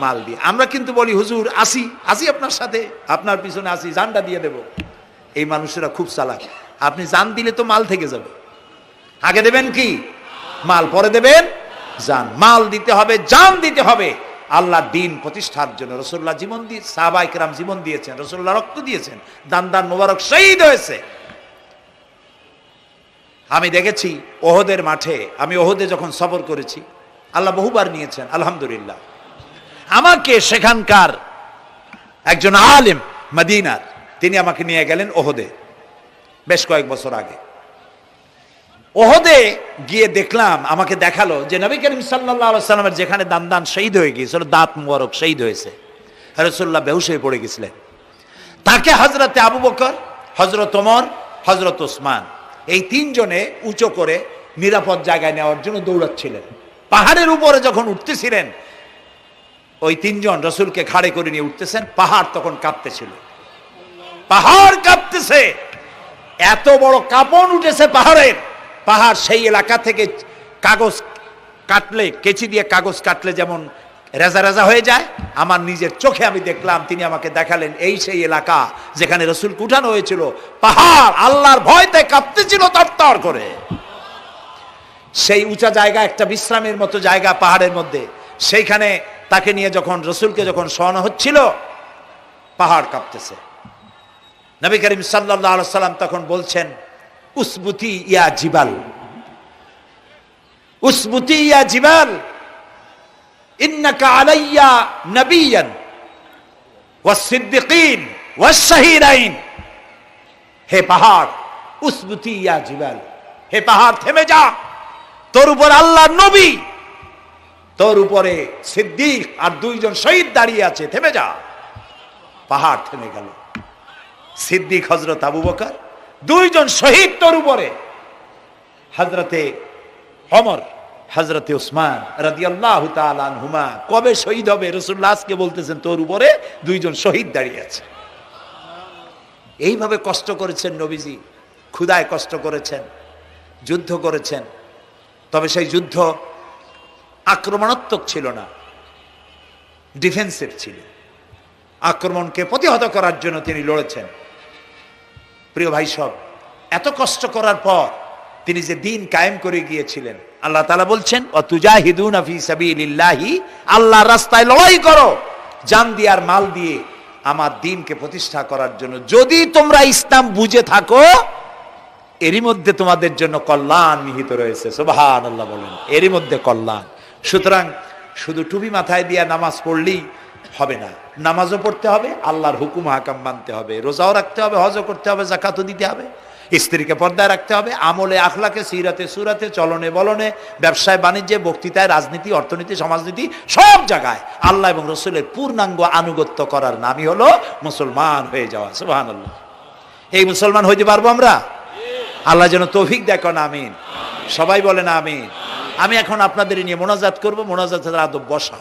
মাল দিয়া। আমরা কিন্তু বলি হুজুর আসি আপনার সাথে, আপনার পিছনে আসি, জানটা দিয়ে দেব। এই মানুষেরা খুব চালাক। আপনি জান দিলে তো মাল থেকে যাবে। আগে দেবেন কি? মাল, পরে দেবেন জান। মাল দিতে হবে, জান দিতে হবে আল্লাহর দ্বীন প্রতিষ্ঠার জন্য। রাসূলুল্লাহ জীবন দিয়ে, সাহাবায়ে কেরাম জীবন দিয়েছেন, রাসূলুল্লাহ রক্ত দিয়েছেন, দান মোবারক শহীদ হয়েছে। আমি দেখেছি ওহদের মাঠে, আমি ওহদে যখন সফর করেছি, আল্লাহ বহুবার নিয়েছেন আলহামদুলিল্লাহ। আমাকে সেখানকার একজন আলেম মদিনার, তিনি আমাকে নিয়ে গেলেন ওহদে বেশ কয়েক বছর আগে। ওহদে গিয়ে দেখলাম, আমাকে দেখালো যে নবী করিম সাল্লাল্লাহু আলাইহি সাল্লামের যেখানে দান শহীদ হয়ে গিয়েছিল, দাঁত মুবারক শহীদ হয়েছে, রাসূলুল্লাহ বেহুশ হয়ে পড়ে গেছিলেন। তাকে হযরতে আবু বকর, হযরত ওমর, হযরত ওসমান এই 3 জনে উঁচু করে নিরাপদ জায়গায় নেওয়ার জন্য দৌড়াচ্ছিলেন। পাহাড়ের উপরে যখন উঠতেছিলেন, ওই 3 জন রাসূলকে ঘাড়ে করে নিয়ে উঠতেছেন। পাহাড় তখন কাঁপতেছিল। পাহাড় কাঁপতেছে, এত বড় কাঁপন উঠেছে পাহাড়ের। পাহাড় সেই এলাকা থেকে কাগজ কাটলে, কেচি দিয়ে কাগজ কাটলে যেমন রেজা রেজা হয়ে যায়, আমার নিজের চোখে আমি দেখলাম। তিনি আমাকে দেখালেন এই সেই এলাকা যেখানে রসুলকে উঠানো হয়েছিল। পাহাড় আল্লাহর ভয়তে কাঁপতেছিল তরতর করে। সেই উঁচা জায়গা, একটা বিশ্রামের মতো জায়গা পাহাড়ের মধ্যে, সেইখানে তাকে নিয়ে যখন রসুলকে যখন শোয়ানো হচ্ছিল, পাহাড় কাঁপতেছে। নবী করিম সাল্লাল্লাহু আলাইহি সাল্লাম তখন বলছেন, উসবুতি ইয়া জিবাল, উসবুতি ইয়া জিবাল, ইন্নাকা আলাইয়া নবিয়ান ওয়াস সিদ্দিকিন ওয়াস শাহীদাইন। হে পাহাড়, উসবুতি ইয়া জিবাল, হে পাহাড় থেমে যা, তোর উপর আল্লাহর নবী, তোর উপরে সিদ্দিক আর দুইজন শহীদ দাঁড়িয়ে আছে, থেমে যা। পাহাড় থেমে গেল। সিদ্দিক হযরত আবু বকর, দুইজন শহীদ তোর উপরে, হযরতে ওমর, হযরতে উসমান রাদিয়াল্লাহু তাআলা আনহুমা। কবে শহীদ হবে রাসূলুল্লাহ আজকে বলতেছেন, তোর উপরে দুইজন শহীদ দাঁড়িয়ে আছে। এইভাবে কষ্ট করেছেন নবীজি, ক্ষুধায় কষ্ট করেছেন, যুদ্ধ করেছেন। তবে সেই যুদ্ধ আক্রমণাত্মক ছিল না, ডিফেন্সিভ ছিল। আক্রমণকে প্রতিহত করার জন্য তিনি লড়েছেন। প্রিয় ভাই সব, এত কষ্ট করার পর তিনি যে দিন কায়েম করে গিয়েছিলেন, আল্লাহ তাআলা বলছেন, ওয়াতুজাহিদুনা ফি সাবিলিল্লাহি, আল্লাহর রাস্তায় লড়াই করো জান দিয়ে আর মাল দিয়ে আমার দ্বীনকে প্রতিষ্ঠা করার জন্য। যদি তোমরা ইসলাম বুঝে থাকো, এরই মধ্যে তোমাদের জন্য কল্যাণ নিহিত রয়েছে। সুবহানাল্লাহ বলেন, এরই মধ্যে কল্যাণ। সুতরাং শুধু টুপি মাথায় দিয়ে নামাজ পড়লেই হবে না, নামাজও পড়তে হবে, আল্লাহর হুকুম হাকাম মানতে হবে, রোজাও রাখতে হবে, হজও করতে হবে, যাকাতও দিতে হবে, স্ত্রীকে পর্দায় রাখতে হবে, আমলে আখলাকে, সিরাতে সুরাতে, চলনে বলনে, ব্যবসায় বাণিজ্যে, বক্তৃতায়, রাজনীতি, অর্থনীতি, সমাজনীতি, সব জায়গায় আল্লাহ এবং রসুলের পূর্ণাঙ্গ আনুগত্য করার নামই হলো মুসলমান হয়ে যাওয়া। সুবহানাল্লাহ। এই মুসলমান হইতে পারবো আমরা? আল্লাহ যেন তৌফিক দেখেন, আমিন। সবাই বলেন আমিন। আমি এখন আপনাদের নিয়ে মোনাজাত করব। মোনাজাতের আদব বসা,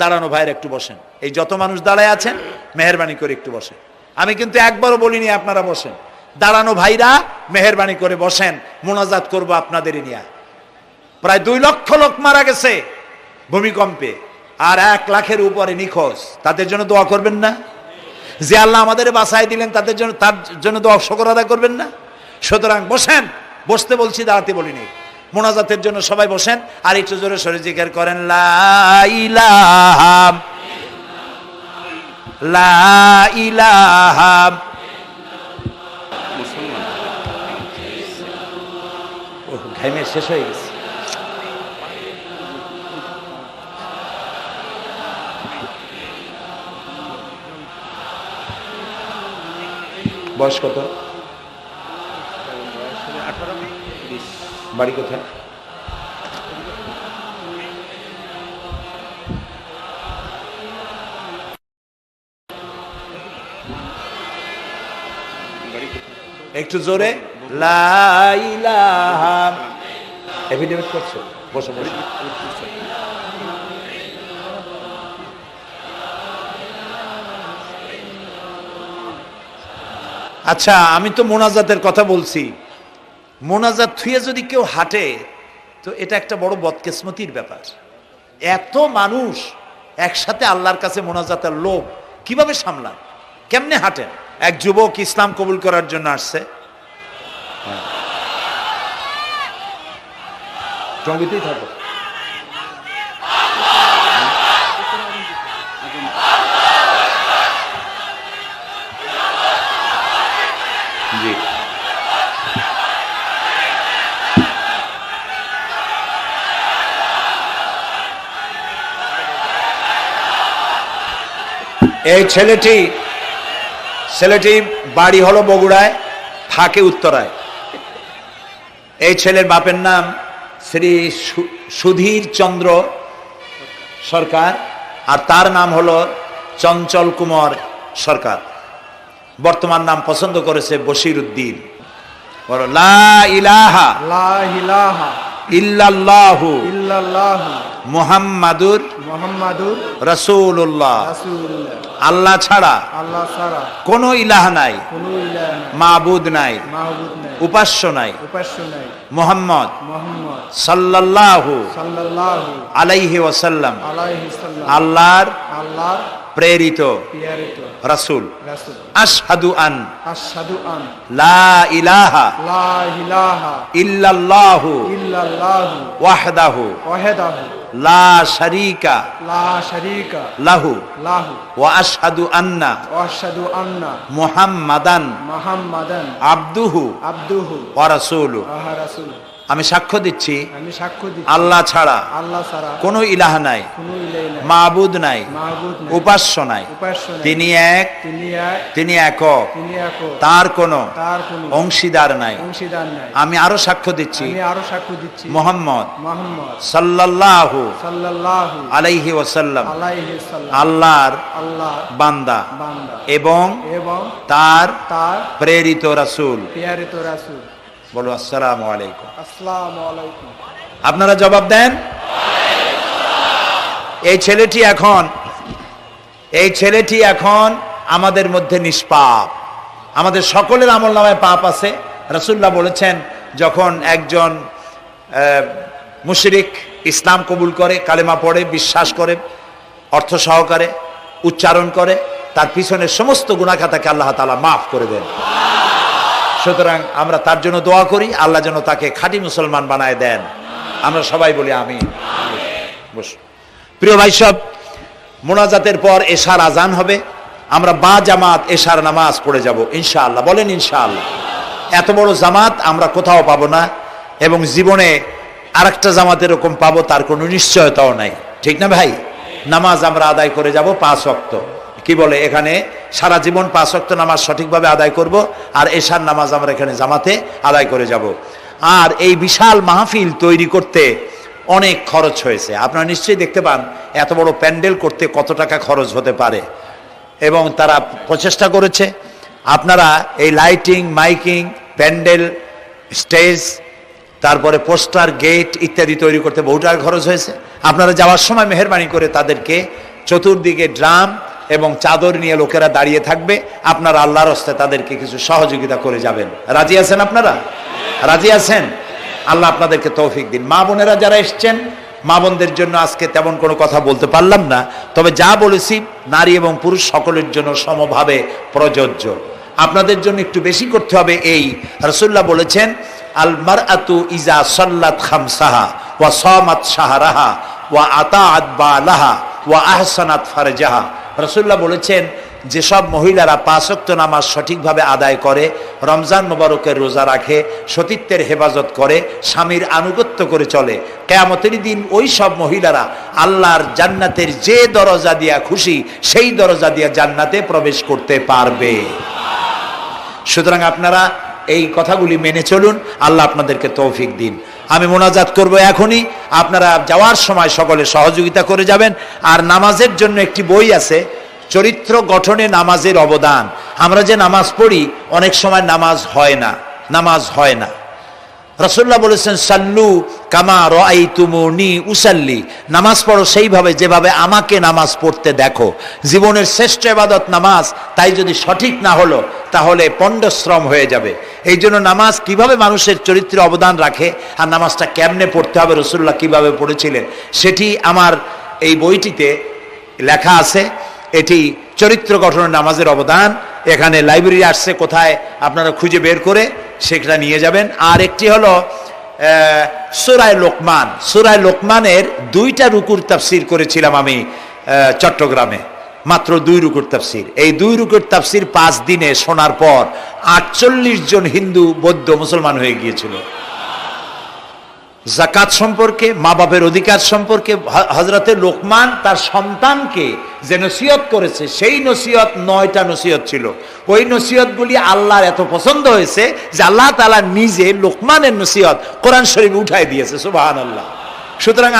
দাঁড়ানো ভাইয়ের একটু বসেন। এই যত মানুষ দাঁড়ায় আছেন মেহেরবানি করে একটু বসেন। আমি কিন্তু একবারও বলিনি আপনারা বসেন। দাঁড়ানো ভাইরা মেহেরবানি করে বসেন, মোনাজাত করব আপনাদের নিয়ে। প্রায় 2 লক্ষ লোক মারা গেছে ভূমিকম্পে, আর 1 লাখের উপরে নিখোঁজ। তাদের জন্য দোয়া করবেন না? যে আল্লাহ আমাদের বাঁচাই দিলেন তাদের জন্য, তার জন্য দোয়া শুকর আদায় করবেন না? সুতরাং বসেন, বসতে বলছি, দাঁড়াতে বলিনি। মোনাজাতের জন্য সবাই বসেন, আর একটু জোরে সরে জিকির করেন, লা ইলাহা লা ইলাহা। ঘামে শেষ হয়ে গেছে। বয়স কত? বাড়ি কোথায়? একটু জোরে, লা ইলাহা। এফিডেভিট করছো? বসো বসো। আচ্ছা, আমি তো মোনাজাতের কথা বলছি। মোনাজাত থুয়ে যদি কেউ হাঁটে তো এটা একটা বড় বদকিসমতির ব্যাপার। এত মানুষ একসাথে আল্লাহর কাছে মোনাজাতের লোভ কিভাবে সামলান? কেমনে হাঁটেন? এক যুবক ইসলাম কবুল করার জন্য আসছে, সঙ্গীতেই থাকো। জি, এই ছেলেটি বাড়ি হলো বগুড়ায়, থাকে উত্তরায়। এই ছেলের বাপের নাম শ্রী সুধীর চন্দ্র সরকার, আর তার নাম হলো চঞ্চল কুমার সরকার। বর্তমান নাম পছন্দ করেছে বশির উদ্দিন। বলো, লা ইলাহা লা ইলাহা ইল্লাল্লাহু ইল্লাল্লাহু মুহাম্মাদুর রাসূলুল্লাহ। আল্লাহ ছাড়া কোনো ইলাহ নাই, মাবুদ নাই, উপাস্য নাই। মুহাম্মদ সাল্লাল্লাহু আলাইহি ওয়াসাল্লাম আল্লাহর প্রেরিত রাসূল। আশহাদু আন লা ইলাহা ইল্লাল্লাহু ওয়াহদাহু লা শারীকা লাহু ওয়া আশহাদু আন্না মুহাম্মাদান আবদুহু ওয়া রাসূলুহু। আমি সাক্ষ্য দিচ্ছি আল্লাহ ছাড়া কোনো ইলাহ নাই, মাবুদ নাই, উপাস্য নাই। তিনি এক, তিনি একক, তার কোনো অংশীদার নাই। আমি আরো সাক্ষ্য দিচ্ছি মুহাম্মদ সাল্লাল্লাহু আলাইহি ওয়াসাল্লাম আল্লাহর বান্দা এবং তার প্রেরিত রাসূল। বলো আসসালামু আলাইকুম। আপনারা জবাব দেন। এই ছেলেটি এখন আমাদের মধ্যে নিষ্পাপ। আমাদের সকলের আমলনামায় পাপ আছে। রাসূলুল্লাহ বলেছেন, যখন একজন মুশরিক ইসলাম কবুল করে, কালেমা পড়ে, বিশ্বাস করে, অর্থ সহকারে উচ্চারণ করে, তার পিছনের সমস্ত গুনাহ খাতাকে আল্লাহ তাআলা মাফ করে দেন। সুতরাং আমরা তার জন্য দোয়া করি, আল্লাহ যেন তাকে খাঁটি মুসলমান বানায় দেন। আমরা সবাই বলি আমিন। প্রিয় ভাই সব, মোনাজাতের পর এশার আজান হবে। আমরা বা জামাত এশার নামাজ পড়ে যাব ইনশাআল্লাহ। বলেন ইনশাআল্লাহ। এত বড় জামাত আমরা কোথাও পাবো না, এবং জীবনে আরেকটা জামাত এরকম পাবো তার কোনো নিশ্চয়তাও নাই। ঠিক না ভাই? নামাজ আমরা আদায় করে যাব 5 ওয়াক্ত। কি বলে, এখানে সারা জীবন 5 ওয়াক্ত নামাজ সঠিকভাবে আদায় করব, আর এশার নামাজ আমরা এখানে জামাতে আদায় করে যাব। আর এই বিশাল মাহফিল তৈরি করতে অনেক খরচ হয়েছে। আপনারা নিশ্চয়ই দেখতে পান এত বড় প্যান্ডেল করতে কত টাকা খরচ হতে পারে, এবং তারা প্রচেষ্টা করেছে। আপনারা এই লাইটিং, মাইকিং, প্যান্ডেল, স্টেজ, তারপরে পোস্টার, গেট ইত্যাদি তৈরি করতে বহু টাকা খরচ হয়েছে। আপনারা যাওয়ার সময় মেহেরবানি করে তাদেরকে চতুর্দিকে ড্রাম এবং চাদর নিয়ে লোকেরা দাঁড়িয়ে থাকবে, আপনারা আল্লাহর হস্তে তাদেরকে কিছু সহযোগিতা করে যাবেন। রাজি আছেন? আপনারা রাজি আছেন? আল্লাহ আপনাদেরকে তৌফিক দিন। মা বোনেরা যারা এসছেন, মা বোনদের জন্য আজকে তেমন কোনো কথা বলতে পারলাম না, তবে যা বলেছি নারী এবং পুরুষ সকলের জন্য সমভাবে প্রযোজ্য। আপনাদের জন্য একটু বেশি করতে হবে। এই রাসূলুল্লাহ বলেছেন, আল মারআতু ইজা সাল্লাত খামসাহা ওয়া সামাত শাহরাহা ওয়া আতাআত বালাহা ওয়া আহসানাত ফারজাহা। রাসূলুল্লাহ বলেছেন, যেসব মহিলারা 5 ওয়াক্ত নামাজ সঠিকভাবে আদায় করে, রমজান মোবারকের রোজা রাখে, সতীত্বের হেফাজত করে, স্বামীর আনুগত্য করে চলে, কিয়ামতের দিন ওই সব মহিলারা আল্লাহর জান্নাতের যে দরজা দিয়া খুশি সেই দরজা দিয়া জান্নাতে প্রবেশ করতে পারবে। সুতরাং আপনারা এই কথাগুলি মেনে চলুন, আল্লাহ আপনাদেরকে তৌফিক দিন। আমি মোনাজাত করব এখনই, আপনারা যাওয়ার সময় সকলে সহযোগিতা করে যাবেন। আর নামাজের জন্য একটি বই আছে, চরিত্র গঠনে নামাজের অবদান। আমরা যে নামাজ পড়ি অনেক সময় নামাজ হয় না। রাসূলুল্লাহ বলেছেন, সাল্লু কামা রাআইতুমুনি উসাল্লি। নামাজ পড়ো সেইভাবে যেভাবে আমাকে নামাজ পড়তে দেখো। জীবনের শ্রেষ্ঠ ইবাদত নামাজ, তাই যদি সঠিক না হলো তাহলে পণ্ডশ্রম হয়ে যাবে। এই জন্য নামাজ কিভাবে মানুষের চরিত্রে অবদান রাখে, আর নামাজটা কেমনে পড়তে হবে, রাসূলুল্লাহ কিভাবে পড়েছিলেন, সেটি আমার এই বইটিতে লেখা আছে। এটি চরিত্র গঠনের নামাজের অবদান। এখানে লাইব্রেরি আসছে, কোথায় আপনারা খুঁজে বের করে সেটা নিয়ে যাবেন। আর একটি হলো সূরা লোকমান। সূরা লোকমানের 2টা রুকুর তাফসীর করেছিলাম আমি চট্টগ্রামে, মাত্র 2 রুকুর তাফসীর। এই 2 রুকুর তাফসীর 5 দিনে শোনার পর 48 জন হিন্দু, বৌদ্ধ, মুসলমান হয়ে গিয়েছিল। যাকাত সম্পর্কে, মা বাপের অধিকার সম্পর্কে হযরতে লোকমান তার সন্তানকে যে নসিহত করেছে, সেই নসিহত 9টা নসিহত ছিল। ওই নসিহতগুলি আল্লাহর এত পছন্দ হয়েছে যে আল্লাহ তাআলা নিজে লোকমানের নসিহত কোরআন শরীফে উঠায় দিয়েছে। সুবহানাল্লাহ। সুতরাং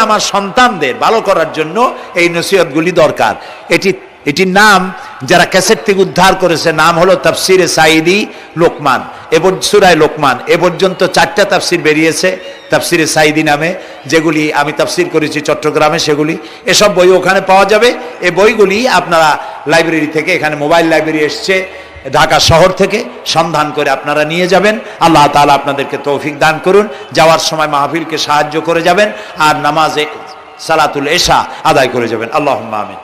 আমার সন্তানদের ভালো করার জন্য এই নসিহতগুলি দরকার। এটি এটির নাম যারা ক্যাসেট থেকে উদ্ধার করেছে নাম হলো তাফসিরে সাইদি লোকমান, এবার সূরা লোকমান। এ পর্যন্ত 4টা তাফসির বেরিয়েছে তাফসিরে সাইদি নামে, যেগুলি আমি তাফসির করেছি চট্টগ্রামে, সেগুলি এসব বই ওখানে পাওয়া যাবে। এই বইগুলি আপনারা লাইব্রেরি থেকে, এখানে মোবাইল লাইব্রেরি এসছে ঢাকা শহর থেকে, সন্ধান করে আপনারা নিয়ে যাবেন। আল্লাহ তাআলা আপনাদেরকে তৌফিক দান করুন। যাওয়ার সময় মাহফিলকে সাহায্য করে যাবেন, আর নামাজে সালাতুল এশা আদায় করে যাবেন। আল্লাহুম্মা আমিন।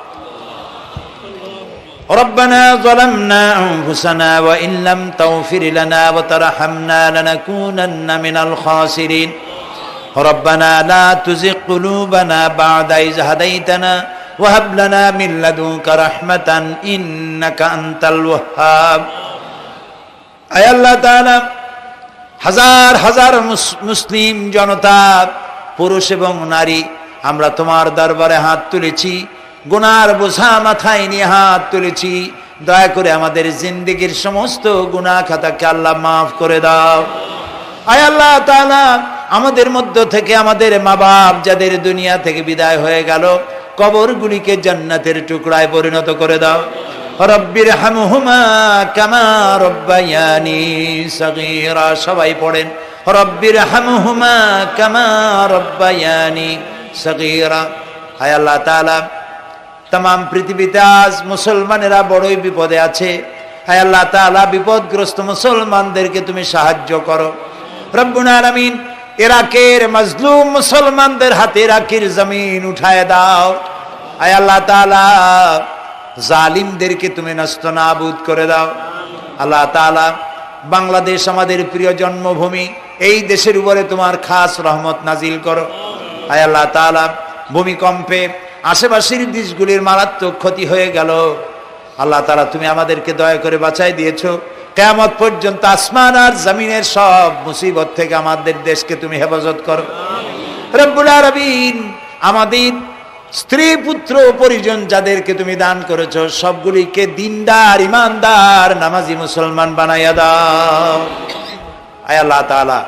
ربنا ظلمنا أنفسنا وإن لم تغفر لنا وترحمنا لنكونن من الخاسرين ربنا لا تزغ قلوبنا بعد إذ هديتنا وهب لنا من لدنك رحمة إنك أنت الوهاب أي الله تعالى হাজার হাজার মুসলিম জনতা পুরুষ এবং নারী আমরা তোমার দরবারে হাত তুলেছি, গুনার বোঝা মাথায় নিয়ে হাত তুলেছি। দয়া করে আমাদের জিন্দেগীর সমস্ত গুনাহ খাতাকে আল্লাহ মাফ করে দাও। আয় আল্লাহ তাআলা, আমাদের মধ্য থেকে আমাদের মা বাপ যাদের দুনিয়া থেকে বিদায় হয়ে গেল, কবরগুলিকে জান্নাতের টুকরায় পরিণত করে দাও। রব্বির হামহুমা কামা রব্বায়ানি সগীরা। সবাই পড়েন রব্বির হামহুমা কামা রব্বায়ানি সগীরা। আয় আল্লাহ তাআলা, तमाम পৃথিবীতে আজ মুসলমানেরা বড়ই বিপদে আছে। হায় আল্লাহ তাআলা, বিপদগ্রস্ত মুসলমানদেরকে তুমি সাহায্য করো রব্বুল আলামিন। ইরাকের মাজলুম মুসলমানদের হাতে ইরাকের জমিন উঠায় দাও। হায় আল্লাহ তাআলা, জালিমদেরকে তুমি নস্তনাবুদ করে দাও। আল্লাহ তাআলা, বাংলাদেশ আমাদের প্রিয় জন্মভূমি, এই দেশের উপরে তোমার খাস রহমত নাজিল করো। হায় আল্লাহ তাআলা, ভূমিকম্পে আশেপাশের দেশগুলির মারাত্মক ক্ষতি হয়ে গেল। আল্লাহ তাআলা, তুমি আমাদেরকে দয়া করে বাঁচাই দিয়েছো। কিয়ামত পর্যন্ত আসমান আর জমিনের সব মুসিবত থেকে আমাদের দেশকে তুমি হেফাজত করো রব্বুল আলামিন। আমাদের স্ত্রী পুত্র পরিজন যাদেরকে তুমি দান করেছো, সবগুলিকে দিনদার, ইমানদার, নামাজি মুসলমান বানাইয়া দাও। আয় আল্লাহ তাআলা,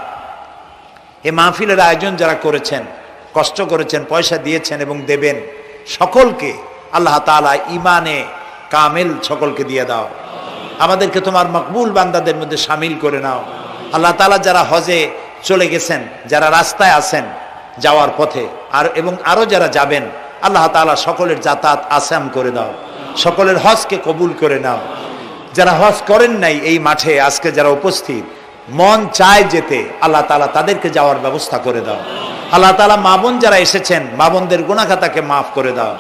এই মাহফিলের আয়োজন যারা করেছেন, কষ্ট করেছেন, পয়সা দিয়েছেন এবং দেবেন, সকলকে আল্লাহ তাআলা ইমানে কামেল সকলকে দিয়ে দাও। আমাদেরকে তোমার মকবুল বান্দাদের মধ্যে শামিল করে নাও। আল্লাহ তাআলা, যারা হজে চলে গেছেন, যারা রাস্তায় আছেন যাওয়ার পথে, এবং আরো যারা যাবেন, আল্লাহ তাআলা সকলের যাতায়াত আসান করে দাও, সকলের হজকে কবুল করে নাও। যারা হজ করেন নাই এই মাঠে আজকে যারা উপস্থিত, মন চায় যেতে, আল্লাহ তাআলা তাদেরকে যাওয়ার ব্যবস্থা করে দাও। আল্লাহ তাআলা, মা বোন যারা এসেছেন, মা বোনদের গুনাহ খাতাকে মাফ করে দাও,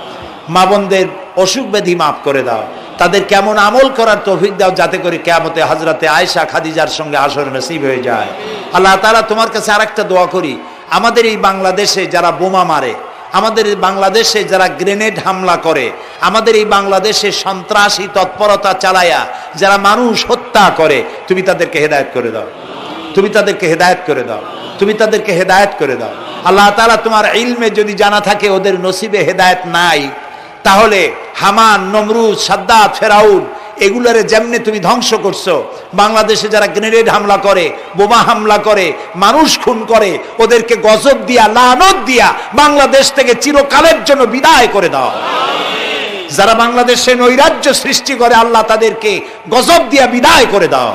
মা বোনদের অসুখ ব্যাধি মাফ করে দাও, তাদের কেমন আমল করার তৌফিক দাও, যাতে করে কিয়ামতে হযরতে আয়েশা খাদিজার সঙ্গে হাসর নসিব হয়ে যায়। আল্লাহ তাআলা, তোমার কাছে আরেকটা দোয়া করি, আমাদের এই বাংলাদেশে যারা বোমা মারে, আমাদের বাংলাদেশে যারা গ্রেনেড হামলা করে, আমাদের এই বাংলাদেশে সন্ত্রাসী তৎপরতা চালায়া যারা মানুষ হত্যা করে, তুমি তাদেরকে হেদায়েত করে দাও, তুমি তাদেরকে হেদায়েত করে দাও, তুমি তাদেরকে হেদায়েত করে দাও। আল্লাহ তাআলা, তোমার ইলমে যদি জানা থাকে ওদের নসিবে হেদায়েত নাই, তাহলে হামান, নমরুদ, সাদ্দাত, ফেরাউন এগুলারে যেমনে তুমি ধ্বংস করছো, বাংলাদেশে যারা গ্রেনেড হামলা করে, বোমা হামলা করে, মানুষ খুন করে, ওদেরকে গজব দিয়া, লানত দিয়া বাংলাদেশ থেকে চিরকালের জন্য বিদায় করে দাও। যারা বাংলাদেশে নৈরাজ্য সৃষ্টি করে, আল্লাহ তাদেরকে গজব দিয়া বিদায় করে দাও।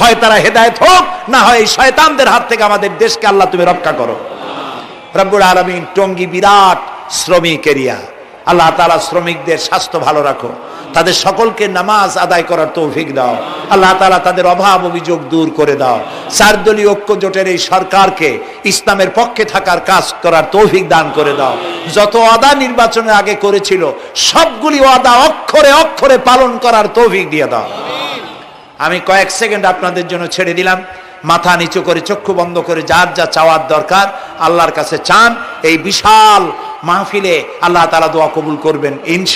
হয় তারা হেদায়েত হোক, না হয় এই শয়তানদের হাত থেকে আমাদের দেশকে আল্লাহ তুমি রক্ষা করো রব্বুল আলামিন। টঙ্গী বিরাট শ্রমিক এরিয়া, আল্লাহ তাআলা শ্রমিকদের স্বাস্থ্য ভালো রাখো, তাদের সকলকে নামাজ আদায় করার তৌফিক দাও। আল্লাহ তাআলা, তাদের অভাব অভিযোগ দূর করে দাও। 4 দলীয় ঐক্য জোটের এই সরকারকে ইসলামের পক্ষে থাকার কাজ করার তৌফিক দান করে দাও। যত ওয়াদা নির্বাচনের আগে করেছিল, সবগুলি ওয়াদা অক্ষরে অক্ষরে পালন করার তৌফিক দিয়ে দাও। আমি কয়েক সেকেন্ড আপনাদের জন্য ছেড়ে দিলাম। মাথা নিচু করে, চক্ষু বন্ধ করে, যার যা চাওয়ার দরকার আল্লাহর কাছে চান। এই বিশাল মাহফিলে আল্লাহ তাআলা দোয়া কবুল করবেন ইনশাআল্লাহ।